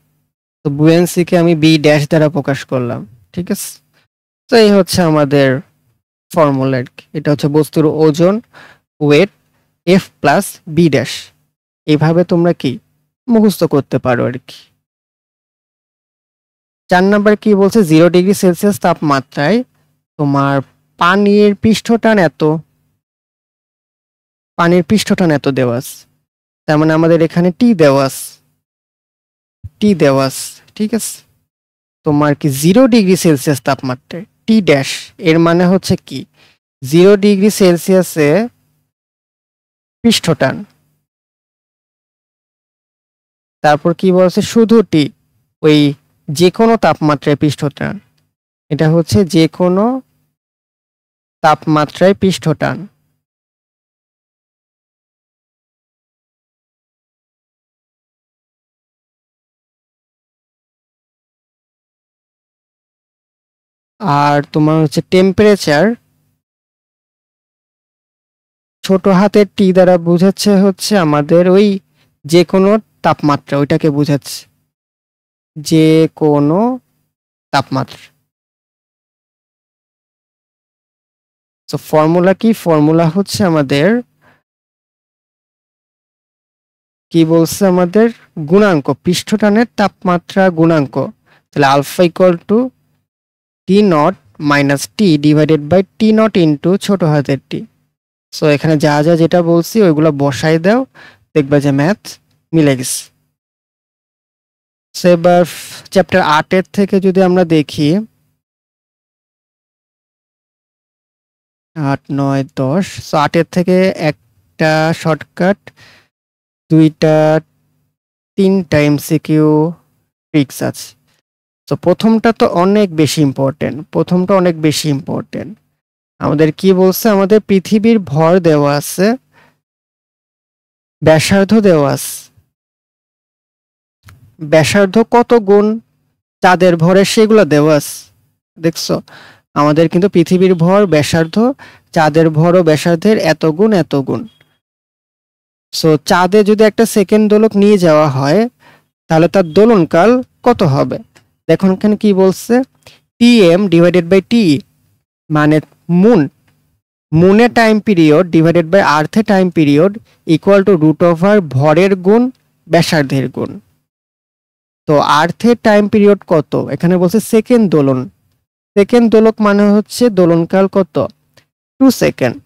তো বুয়েন্সিকে আমি বি ড্যাশ দ্বারা প্রকাশ করলাম, ঠিক আছে? তো এই হচ্ছে আমাদের ফর্মুলা আর কি। এটা হচ্ছে বস্তুর ওজন, weight, F plus B dash. এইভাবে তোমরা কি মুখস্থ করতে পারো আর কি। 4 নাম্বার কি বলছে? 0 ডিগ্রি সেলসিয়াস তাপমাত্রায় তোমার পানির পৃষ্ঠটান এত, পানির পৃষ্ঠটান এত দেওয়া আছে। তার মানে আমাদের এখানে টি দেওয়া আছে, টি দেওয়া আছে, ঠিক আছে? তোমার কি 0 ডিগ্রি সেলসিয়াস তাপমাত্রায় টি ড্যাশ, এর মানে হচ্ছে কি 0 ডিগ্রি সেলসিয়াসে পৃষ্ঠটান। তারপর কি বলছে? শুধু টি, ওই যে কোনো তাপমাত্রায় পৃষ্ঠটান, এটা হচ্ছে যে কোনো তাপমাত্রায় পৃষ্ঠটান। আর তোমার হচ্ছে টেম্পারেচার, ছোট হাতের টি দ্বারা বোঝাচ্ছে হচ্ছে আমাদের ওই যে কোনো তাপমাত্রা, ওইটাকে বোঝাচ্ছে যে কোনো তাপমাত্রা। তো ফর্মুলা কি? ফর্মুলা হচ্ছে আমাদের কি বলছে? আমাদের গুণাঙ্ক, পৃষ্ঠটানের তাপমাত্রা গুণাঙ্ক। তাহলে alpha equal to T naught minus T divided by T naught into ছোট হাতের টি। সো এখানে যা যা যেটা বলছি ওইগুলো বসাই দাও, দেখবা যে ম্যাথ মিলে গেছে। সো এবার চ্যাপ্টার 8-এর থেকে যদি আমরা দেখি, 8, 9, 10, সো 8-এর থেকে একটা শর্টকাট, 2টা 3টা এমসিকিউ ট্রিক্স আছে। তো প্রথমটা তো অনেক বেশি ইম্পর্টেন্ট, প্রথমটা অনেক বেশি ইম্পর্টেন্ট। আমাদের কি বলছে? আমাদের পৃথিবীর ভর দেওয়া আছে, ব্যাসার্ধ দেওয়া আছে, ব্যাসার্ধ কত গুণ চাঁদের ভরে সেগুলো দেওয়া আছে, দেখছো? আমাদের কিন্তু পৃথিবীর ভর ব্যাসার্ধ চাঁদের ভর ও ব্যাসার্ধের এত গুণ এত গুণ। সো চাঁদে যদি একটা সেকেন্ড দোলক নিয়ে যাওয়া হয় তাহলে তার দোলনকাল কত হবে? দেখুন এখানে কি বলছে, টিএম ডিভাইডেড বাই টি, মানে মুনের টাইম পিরিয়ড ডিভাইডেড বাই আর্থের time period equal to root over ভরের গুণ ব্যাসার্ধের গুণ। তো আর্থের টাইম পিরিয়ড কত? এখানে বলছে সেকেন্ড দোলন, সেকেন্ড দোলক মানে হচ্ছে দোলনকাল কত? 2 সেকেন্ড।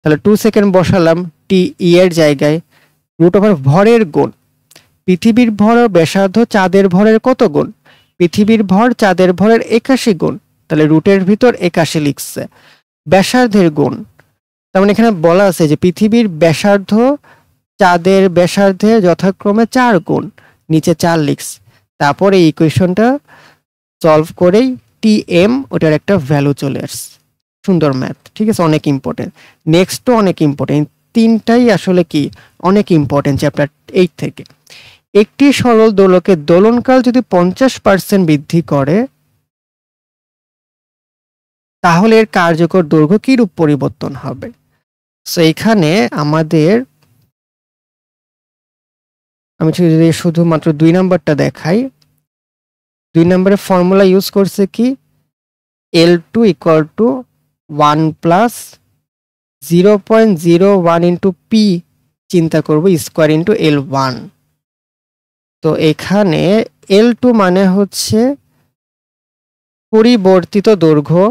তাহলে 2 সেকেন্ড বসালাম টি ই এর জায়গায়, রুট ওভার ভরের গুণ, পৃথিবীর ভর ও ব্যাসার্ধ চাঁদের ভরের কত গুণ? পৃথিবীর ভর চাঁদের ভরের 81 গুণ, তাহলে রুটের ভিতর 81 লিখছে। ব্যাসার্ধের গুণ, তার মানে এখানে বলা আছে যে পৃথিবীর ব্যাসার্ধ চাঁদের ব্যাসার্ধের যথাক্রমে 4 গুণ, নিচে 4 লিখছে। তারপর এই ইকুয়েশনটা সলভ করেই টি এম ওটার একটা ভ্যালু চলে আসছে। সুন্দর ম্যাথ, ঠিক আছে, অনেক ইম্পর্টেন্ট। নেক্সটও অনেক ইম্পর্টেন্ট, তিনটাই আসলে কি অনেক ইম্পর্টেন্ট চ্যাপ্টার 8 থেকে। একটি সরল দোলকের দোলনকাল যদি 50% বৃদ্ধি করে তাহলে এর কার্যকর দৈর্ঘ্য কি রূপ পরিবর্তন হবে? সো এখানে আমাদের আমি যদি শুধুমাত্র 2 নাম্বারটা দেখাই, 2 নম্বরের ফর্মুলা ইউজ করছে কি L2 equal to 1 plus 0.01 into P চিন্তা করব স্কোয়ার ইন্টু L1। তো এখানে L2 মানে হচ্ছে পরিবর্তিত দৈর্ঘ্য,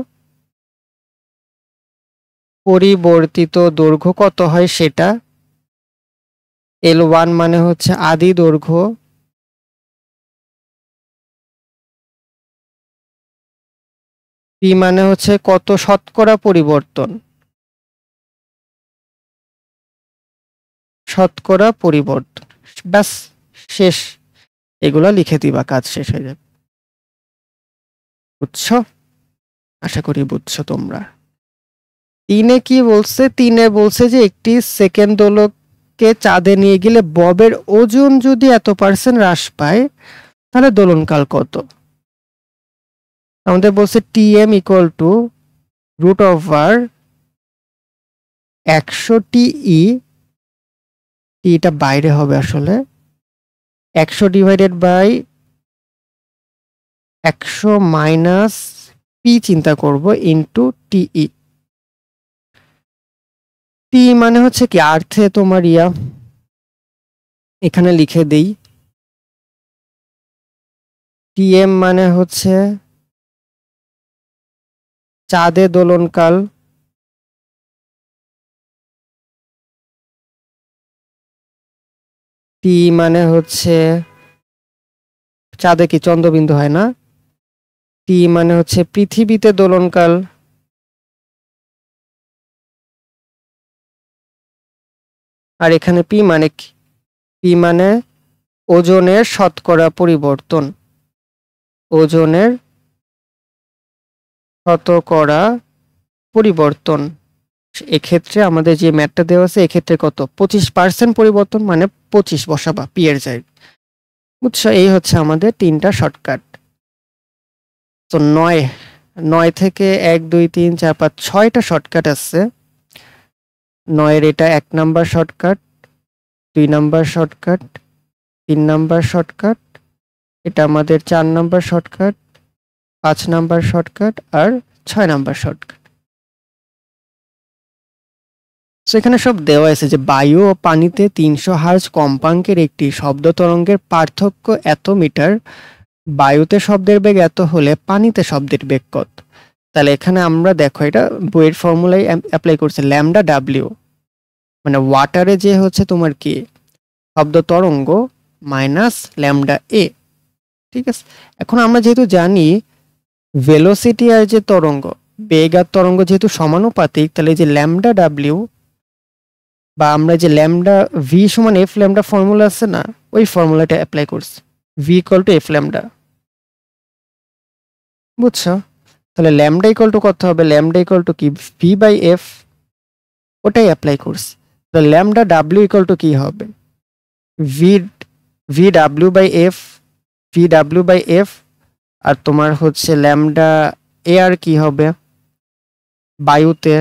পরিবর্তিত দৈর্ঘ্য কত হয় সেটা, L1 মানে হচ্ছে আদি দৈর্ঘ্য, পি মানে হচ্ছে কত শতকরা পরিবর্তন, শতকরা পরিবর্তন, ব্যাস শেষ, এগুলো লিখে দিবা, কাজ শেষ হয়ে যাবে। বুঝছো? আশা করি বুঝছো তোমরা। তিনে কি বলছে? তিনে বলছে যে একটি সেকেন্ড দোলককে চাঁদে নিয়ে গেলে ববের ওজন যদি এত % হ্রাস পায় তাহলে দোলনকাল কত? আমাদের বলছে T M equal to root over 100 T E, টিটা বাইরে হবে আসলে, 100 ডিভাইডেড বাই 100 মাইনাস পি চিন্তা করব ইন্টু টিই। টি মানে হচ্ছে কি আর্থে তোমার এখানে লিখে দেই, টিএম মানে হচ্ছে চাঁদে দোলনকাল, টি মানে হচ্ছে চাঁদে কি চন্দ্রবিন্দু হয় না, টি মানে হচ্ছে পৃথিবীতে দোলনকাল, আর এখানে পি মানে কি? পি মানে ওজনের শতকরা পরিবর্তন, ওজনের শতকরা পরিবর্তন। এক্ষেত্রে আমাদের যে ম্যাথটা দেওয়া আছে এক্ষেত্রে কত? 25% পরিবর্তন, মানে 25 বসাবা পি এর জায়গায়। বুঝছো? এই হচ্ছে আমাদের তিনটা শর্টকাট। তো 9 থেকে 1 2 3 4 5 6টা শর্টকাট আছে। 9 এর এটা 1 number shortcut, 2 number shortcut, 3 number shortcut, এটা আমাদের 4 নাম্বার শর্টকাট, 5 নাম্বার শর্টকাট আর 6 নাম্বার শর্টকাট। সেখানে সব দেওয়া আছে যে বায়ু ও পানিতে 300 হার্জ কম্পাঙ্কের একটি শব্দ তরঙ্গের পার্থক্য এত মিটার, বায়ুতে শব্দের বেগ এত হলে পানিতে শব্দের বেগ কত? তাহলে এখানে আমরা দেখো এটা বইয়ের ফর্মুলায় অ্যাপ্লাই করছে, ল্যামডা ডাব্লিউ মানে ওয়াটারে যে হচ্ছে তোমার কি শব্দ তরঙ্গ মাইনাস ল্যামডা এ, ঠিক আছে। এখন আমরা যেহেতু জানি ভেলোসিটি আর যে তরঙ্গ, বেগ আর তরঙ্গ যেহেতু সমানুপাতিক, তাহলে যে ল্যামডা ডাব্লিউ বা আমরা যে ল্যামডা ভি সমান এফ ল্যামডা ফর্মুলা আছে না, ওই ফর্মুলাটা অ্যাপ্লাই করছি, V equal to F lambda. বুঝছো? তাহলে ল্যামডা ইকুয়াল টু কত হবে? ল্যামডা ইকুয়াল টু কি? ভি বাই এফ, ওটাই অ্যাপ্লাই করছি। তো ল্যামডা ডাব্লিউ ইকুয়াল টু কি হবে? V W by F, V W by F, আর তোমার হচ্ছে ল্যামডা এয়ার কি হবে বায়ুতে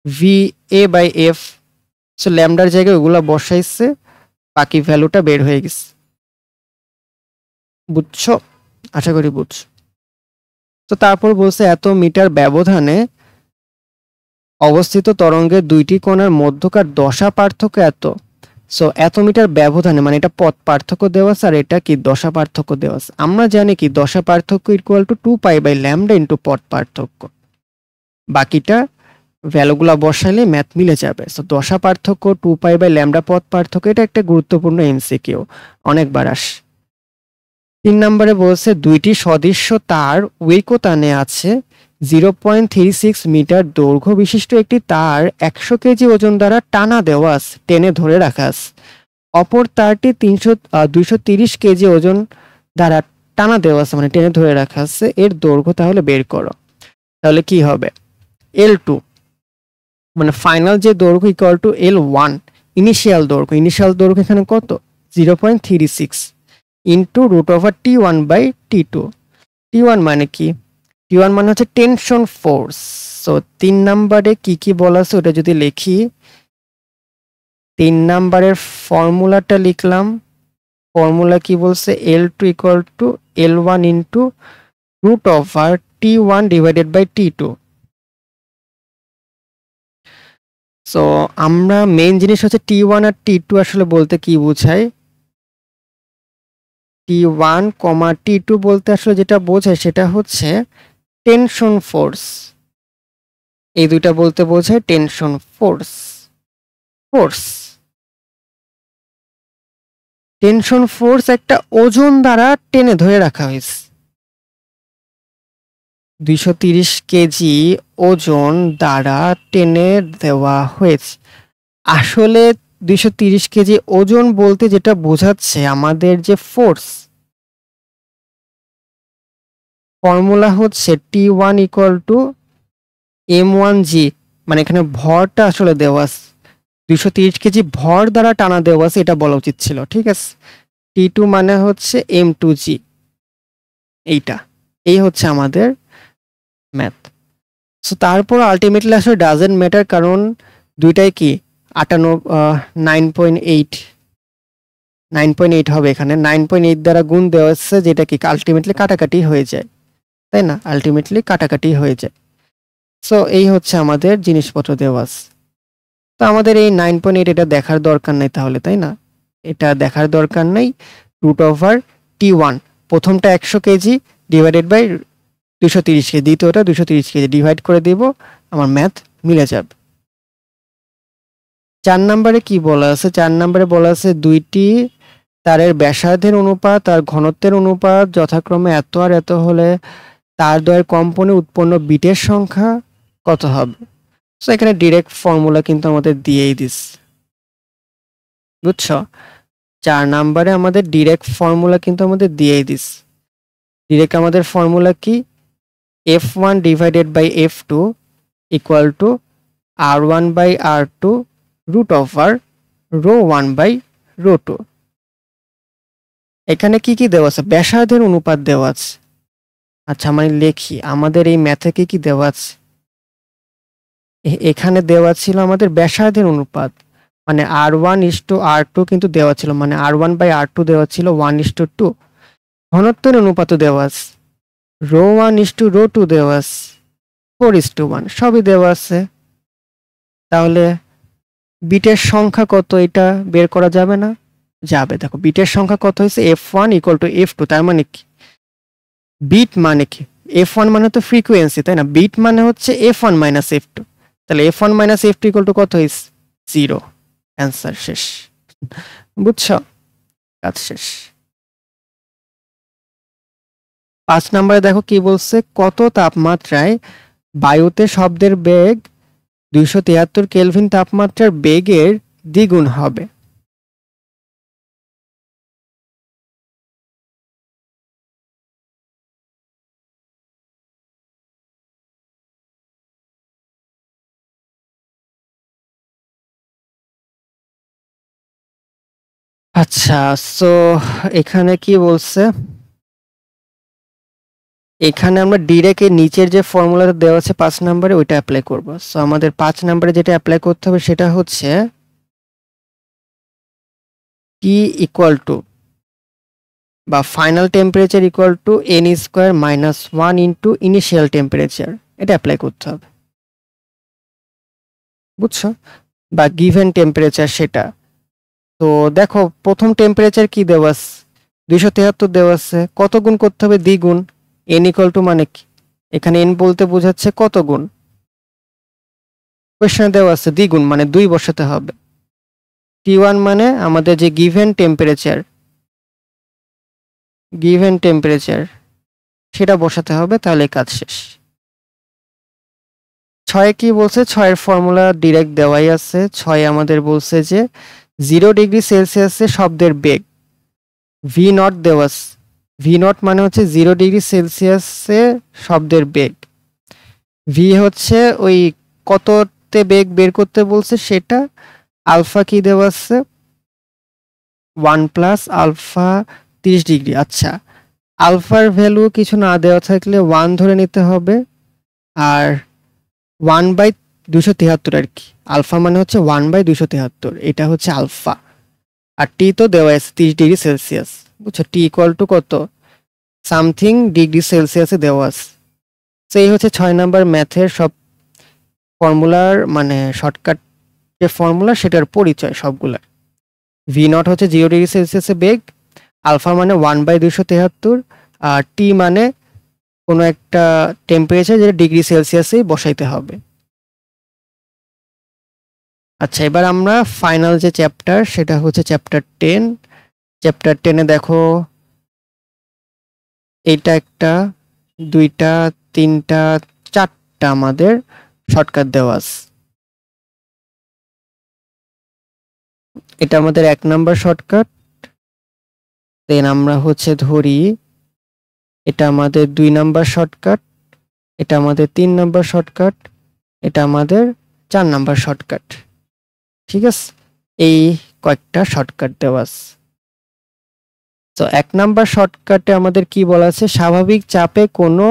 V A by F. So ল্যামডার জায়গায় ওগুলা বসাইছে, বাকি ভ্যালুটা বের হয়ে গেছে। বুঝছো? আশা করি বুঝছো। তো তারপর বলছে এত মিটার ব্যবধানে অবস্থিত তরঙ্গের দুইটি কোণের মধ্যকার দশা পার্থক্য এত। সো এত মিটার ব্যবধানে মানে এটা পথ পার্থক্য দেওয়া আছে আর এটা কি দশা পার্থক্য দেওয়া আছে। আমরা জানি কি দশা পার্থক্য ইকুয়াল টু 2π/λ ইন্টু পথ পার্থক্য। বাকিটা ভ্যালুগুলা বসাইলে ম্যাথ মিলে যাবে। সো দশা পার্থক্য 2π/λ পথ পার্থক্য, এটা একটা গুরুত্বপূর্ণ এমসিকিউ, অনেকবার আসে। 3 নম্বরে বলছে দুইটি সদৃশ্য তার ঐকতানে আছে। 0.36 মিটার দৈর্ঘ্য বিশিষ্ট একটি তার 100 কেজি ওজন দ্বারা টানা দেওয়া আছে, টেনে ধরে রাখা আছে। অপর তারটি 230 কেজি ওজন দ্বারা টানা দেওয়া আছে মানে টেনে ধরে রাখা আছে। এর দৈর্ঘ্য তাহলে বের করো। তাহলে কি হবে L2 মানে ফাইনাল যে দৈর্ঘ্য ইকুয়াল টু L1 ইনিশিয়াল দৈর্ঘ্য এখানে কত 0.36 ইন্টু √T1/T2। T1 মানে কি? T1 মানে হচ্ছে টেনশন ফোর্স। সো 3 নম্বরে কি কি বলা আছে ওটা যদি লিখি, 3 নম্বরের ফর্মুলাটা লিখলাম। ফর্মুলা কি বলছে L2 equal to L1 into √T1/T2। So আমরা মেইন জিনিস হচ্ছে T1 আর T2 আসলে বলতে কি বোঝায়। T1, T2 বলতে আসলে যেটা বোঝায় সেটা হচ্ছে টেনশন ফোর্স। এই দুইটা বলতে বোঝায় টেনশন ফোর্স। টেনশন ফোর্স একটা ওজন দ্বারা টেনে ধরে রাখা হয়েছে। 230 কেজি ওজন দ্বারা টেনে দেওয়া হয়েছে। আসলে 230 কেজি ওজন বলতে যেটা বোঝাচ্ছে আমাদের যে ফোর্স, ফর্মুলা হচ্ছে T1 ইকুয়াল টু M1G, মানে এখানে ভরটা আসলে দেওয়া আছে 230 কেজি ভর দ্বারা টানা দেওয়া আছে, এটা বলা উচিত ছিল। ঠিক আছে, T2 মানে হচ্ছে M2G। এই হচ্ছে আমাদের ম্যাথ। সো তারপর আলটিমেটলি আসলে ডাজেন্ট ম্যাটার, কারণ দুইটাই কি 9.8 হবে। এখানে 9.8 দ্বারা গুণ দেওয়া হচ্ছে, যেটা কি আলটিমেটলি কাটাকাটি হয়ে যায়, তাই না? আলটিমেটলি কাটাকাটি হয়ে যায়। সো এই হচ্ছে আমাদের জিনিসপত্র দেওয়া আছে। তো আমাদের এই 9.8 এটা দেখার দরকার নাই তাহলে, তাই না? এটা দেখার দরকার নাই। √T1 প্রথমটা 100 কেজি ডিভাইডেড বাই 230 কেজি, দ্বিতীয়টা 230 কেজি ডিভাইড করে দিব, আমার ম্যাথ মিলে যাবে। 4 নম্বরে কি বলা আছে? 4 নম্বরে বলা আছে দুইটি তারের ব্যাসার্ধের অনুপাত আর ঘনত্বের অনুপাত যথাক্রমে এত আর এত হলে তার দ্বয়ের কম্পনে উৎপন্ন বিটের সংখ্যা কত হবে? সো এখানে ডিরেক্ট ফর্মুলা কিন্তু আমাদের দিয়েই দিস, বুঝছো? 4 নম্বরে আমাদের ডিরেক্ট ফর্মুলা কিন্তু আমাদের দিয়েই দিস। ডিরেক্ট আমাদের ফর্মুলা কি? F1 divided by F2 equal to R1/R2 √ρ1/ρ2। এখানে কি কি দেওয়া আছে? ব্যাসার্ধের অনুপাত দেওয়া আছে। আচ্ছা মানে লিখি আমাদের এই ম্যাথে কি কি দেওয়া আছে। এখানে দেওয়া ছিল আমাদের ব্যাসার্ধের অনুপাত, মানে R1:R2 কিন্তু দেওয়া ছিল, মানে R1/R2 দেওয়া ছিল 1:2। ঘনত্বের অনুপাতও দেওয়া আছে, ρ1:ρ2 দেওয়া আছে 4:1, সবই দেওয়া আছে। তাহলে বিটের সংখ্যা কত এটা বের করা যাবে না? যাবে। দেখো বিটের সংখ্যা কত হয়েছে, F1 = F2। তার মানে কি বিট মানে কি? F1 মানে তো ফ্রিকোয়েন্সি, তাই না? বিট মানে হচ্ছে F1 - F2। তাহলে F1 - F2 = কত হয়েছে? 0। অ্যান্সার শেষ। বুঝছো? কাজ শেষ। 5 নম্বরে দেখো কি বলছে, কত তাপমাত্রায় বায়ুতে শব্দের বেগ 273 কেলভিন তাপমাত্রার বেগের দ্বিগুণ হবে? আচ্ছা, সো এখানে কি বলছে, এখানে আমরা ডিরেক্ট এর নিচের যে ফর্মুলাটা দেওয়া আছে 5 নম্বরে ওইটা অ্যাপ্লাই করব। সো আমাদের 5 নম্বরে যেটা অ্যাপ্লাই করতে হবে সেটা হচ্ছে T ইকুয়াল টু বা final temperature equal to n square minus 1 into initial temperature, এটা অ্যাপ্লাই করতে হবে, বুঝছো? বা গিভেন টেম্পারেচার সেটা। তো দেখো প্রথম টেম্পারেচার কি দেওয়া আছে, 273 দেওয়া আছে, কত গুণ করতে হবে? দ্বিগুণ। n ইকুয়াল টু মানে কি, এখানে n বলতে বোঝাচ্ছে কত গুণ, কোশ্চেনে দেওয়া আছে দ্বিগুণ মানে 2 বসাতে হবে। T1 মানে আমাদের যে গিভেন টেম্পারেচার সেটা বসাতে হবে, তাহলে কাজ শেষ। 6 কি বলছে, 6 এর ফর্মুলা ডিরেক্ট দেওয়াই আছে। 6 আমাদের বলছে যে 0 ডিগ্রি সেলসিয়াসে শব্দের বেগ ভি নট দেওয়া আছে। ভি নট মানে হচ্ছে 0 ডিগ্রি সেলসিয়াসে শব্দের বেগ, ভি হচ্ছে ওই কততে বেগ বের করতে বলছে সেটা। আলফা কি দেওয়া আছে, 1 প্লাস আলফা 30 ডিগ্রি। আচ্ছা, আলফার ভ্যালু কিছু না দেওয়া থাকলে 1 ধরে নিতে হবে, আর 1/273 আর কি। আলফা মানে হচ্ছে 1/273, এটা হচ্ছে আলফা। আর টি তো দেওয়া আছে 30 ডিগ্রি সেলসিয়াস, বুঝছো? টি ইকুয়াল টু কত, সামথিং ডিগ্রি সেলসিয়াসে দেওয়া আছে। সেই হচ্ছে 6 নাম্বার ম্যাথের সব ফর্মুলার মানে শর্টকাট যে ফর্মুলা সেটার পরিচয় সবগুলা। ভি নট হচ্ছে 0 ডিগ্রি সেলসিয়াসে বেগ, আলফা মানে 1/273, আর টি মানে কোনো একটা টেম্পারেচার যেটা ডিগ্রি সেলসিয়াসেই বসাইতে হবে। আচ্ছা, এবার আমরা ফাইনাল যে চ্যাপ্টার সেটা হচ্ছে চ্যাপ্টার 10। চ্যাপ্টার 10-এ দেখো এইটা একটা, দুইটা, তিনটা, চারটা আমাদের শর্টকাট দেওয়া আছে। এটা আমাদের 1 নাম্বার শর্টকাট। দেন আমরা হচ্ছে ধরি এটা আমাদের 2 নাম্বার শর্টকাট, এটা আমাদের 3 নাম্বার শর্টকাট, এটা আমাদের 4 নাম্বার শর্টকাট। ঠিক আছে, এই কয়েকটা শর্টকাট দেওয়া আছে। তো 1 নাম্বার শর্টকাটে আমাদের কি বলা আছে, স্বাভাবিক চাপে কোনো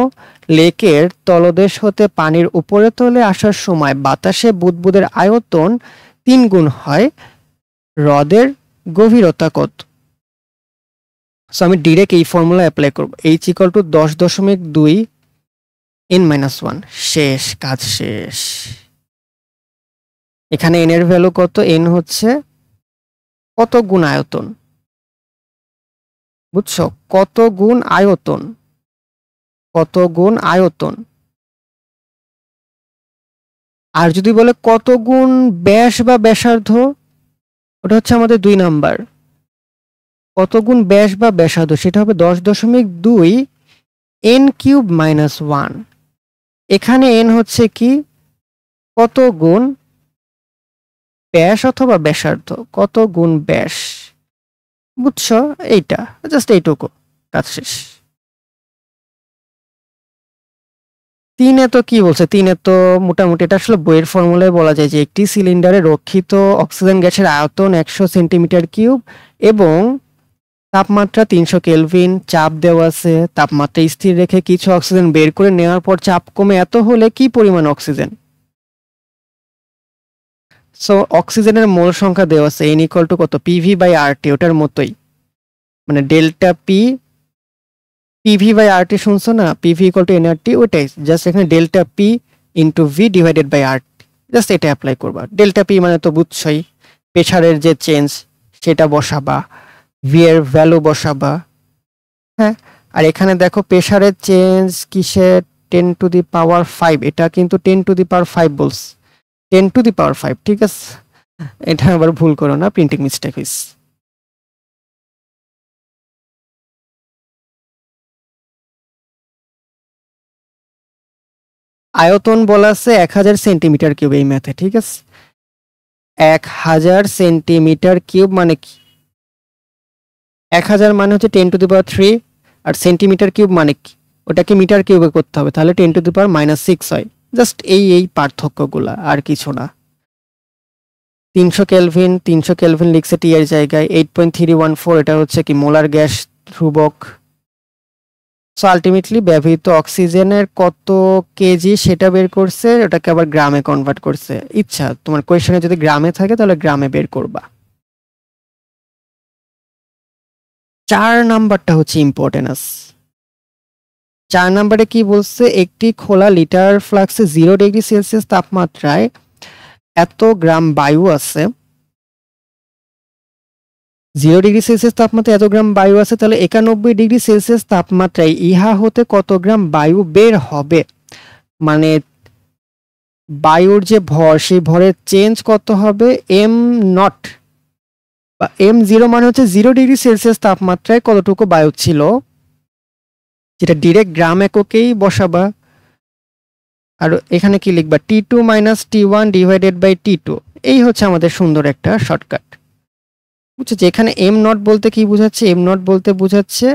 লেকের তলদেশ হতে পানির উপরে তলে আসার সময় বাতাসে বুদবুদের আয়তন 3 গুণ হয়, হ্রদের গভীরতা কত? সো আমি ডিরেক্ট এই ফর্মুলা অ্যাপ্লাই করব, h ইকুয়াল টু 10.2 n-1। শেষ, কাজ শেষ। এখানে n এর ভ্যালু কত, n হচ্ছে কত গুণ আয়তন, বুঝছো? কত গুণ আয়তন, কত গুণ আয়তন। আর যদি বলে কত গুণ ব্যাস বা ব্যাসার্ধ, ওটা হচ্ছে আমাদের 2 নাম্বার। কত গুণ ব্যাস বা ব্যাসার্ধ সেটা হবে 10.2 n³ - 1। এখানে n হচ্ছে কি, কত গুণ ব্যাস অথবা ব্যাসার্ধ, কত গুণ ব্যাস, বুঝছো? এইটা জাস্ট এইটুকু, কাজ শেষ। 3-এ তো কি বলছে, 3-এ তো মোটামুটি এটা আসলে বইয়ের ফর্মুলায় বলা যায় যে একটি সিলিন্ডারে রক্ষিত অক্সিজেন গ্যাসের আয়তন 100 সেন্টিমিটার কিউব এবং তাপমাত্রা 300 কেলভিন, চাপ দেওয়া আছে, তাপমাত্রা স্থির রেখে কিছু অক্সিজেন বের করে নেওয়ার পর চাপ কমে এত হলে কি পরিমাণ অক্সিজেন? সো অক্সিজেনের মোল সংখ্যা দেওয়া আছে n ইকুয়াল টু কত, PV/RT, ওটার মতোই মানে ডেল্টা পি, PV/RT শুনছো না, PV ইকুয়াল টু nRT, ওইটাই জাস্ট এখানে delta P into V divided by RT, just এটা অ্যাপ্লাই করবা। ডেল্টা পি মানে তো বুঝছই, প্রেসারের যে চেঞ্জ সেটা বসাবা, ভি এর ভ্যালু বসাবা। হ্যাঁ, আর এখানে দেখো প্রেসারের চেঞ্জ কিসের, 10⁵, এটা কিন্তু 10⁵ বলছে, 10⁵, ঠিক আছে? এটা আবার ভুল করো না, প্রিন্টিং মিস্টেক হয়েছে। আয়তন বলা আছে 1000 সেন্টিমিটার কিউব এই ম্যাথে, ঠিক আছে? 1000 সেন্টিমিটার কিউব মানে কি, 1000 মানে হচ্ছে 10⁻3, আর সেন্টিমিটার কিউব মানে কি, ওটাকে মিটার কিউবে করতে হবে, তাহলে 10⁻⁻6 হয়। জাস্ট এই পার্থক্যগুলা, আর কিছু না। 300 কেলভিন লিখছে টি এর জায়গায়, 8.314, এটা হচ্ছে কি মোলার গ্যাস ধ্রুবক। সো আলটিমেটলি ব্যবহৃত অক্সিজেনের কত কেজি সেটা বের করছে, ওটাকে আবার গ্রামে কনভার্ট করছে। ইচ্ছা তোমার কোয়েশ্চনে যদি গ্রামে থাকে তাহলে গ্রামে বের করবা। 4 নাম্বারটা হচ্ছে ইম্পর্টেন্স। 4 নাম্বারে কি বলছে, একটি খোলা লিটার ফ্লাক্সে 0 ডিগ্রি সেলসিয়াস তাপমাত্রায় এত গ্রাম বায়ু আছে। 0 ডিগ্রি সেলসিয়াস তাপমাত্রায় এত গ্রাম বায়ু আছে, তাহলে 91 ডিগ্রি সেলসিয়াস তাপমাত্রায় ইহা হতে কত গ্রাম বায়ু বের হবে। মানে বায়ুর যে ভর, সেই ভরের চেঞ্জ কত হবে, এম নট বা m0 মানে হচ্ছে 0 ডিগ্রি সেলসিয়াস তাপমাত্রায় কতটুকু বায়ু ছিল, যেটা ডিরেক্ট গ্রাম এককেই বসাবা। আর এখানে কি লিখবা, T2 minus T1 divided by T2। এই হচ্ছে আমাদের সুন্দর একটা শর্টকাট। বুঝছো, এখানে এম নট বলতে কি বোঝাচ্ছে, এম নট বলতে বোঝাচ্ছে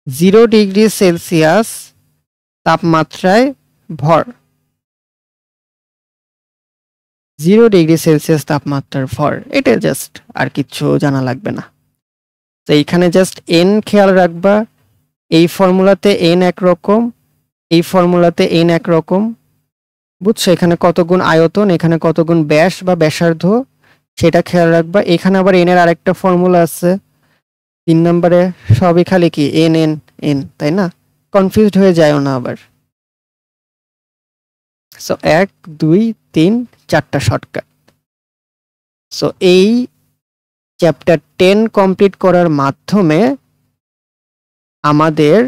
0 ডিগ্রি সেলসিয়াস তাপমাত্রায় ভর, 0 ডিগ্রি সেলসিয়াস তাপমাত্রার ভর। এটা জাস্ট, আর কিছু জানা লাগবে না। তো এইখানে জাস্ট এন খেয়াল রাখবা, এই ফর্মুলাতে এন একরকম, এই ফর্মুলাতে এন একরকম। বুঝছো, এখানে কত গুণ আয়তন, এখানে কত গুণ ব্যাস বা ব্যাসার্ধ, সেটা খেয়াল রাখবা। এখানে আবার এন এর আরেকটা ফর্মুলা আছে 3 নম্বরে, সবই খালি কি এন এন এন, তাই না? কনফিউজড হয়ে যায়ও না আবার। সো 1 2 3 4টা শর্টকাট। সো এই চ্যাপ্টার 10 কমপ্লিট করার মাধ্যমে আমাদের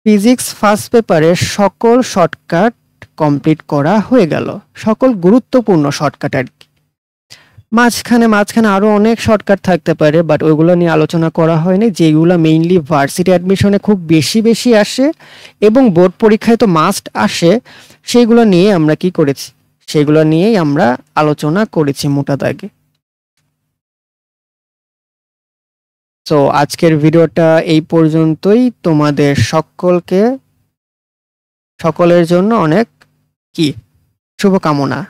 ফিজিক্স ফার্স্ট পেপারের সকল শর্টকাট কমপ্লিট করা হয়ে গেল, সকল গুরুত্বপূর্ণ শর্টকাট আর কি। মাঝখানে আরো অনেক শর্টকাট থাকতে পারে, বাট ওইগুলো নিয়ে আলোচনা করা হয়নি, যেগুলো মেইনলি ভার্সিটি অ্যাডমিশনে খুব বেশি আসে এবং বোর্ড পরীক্ষায় তো মাস্ট আসে, সেইগুলো নিয়ে আমরা কি করেছি, সেগুলো নিয়েই আমরা আলোচনা করেছি মোটা দাগে। তো আজকের ভিডিওটা এই পর্যন্তই। তোমাদের সকলের জন্য অনেক কি শুভকামনা।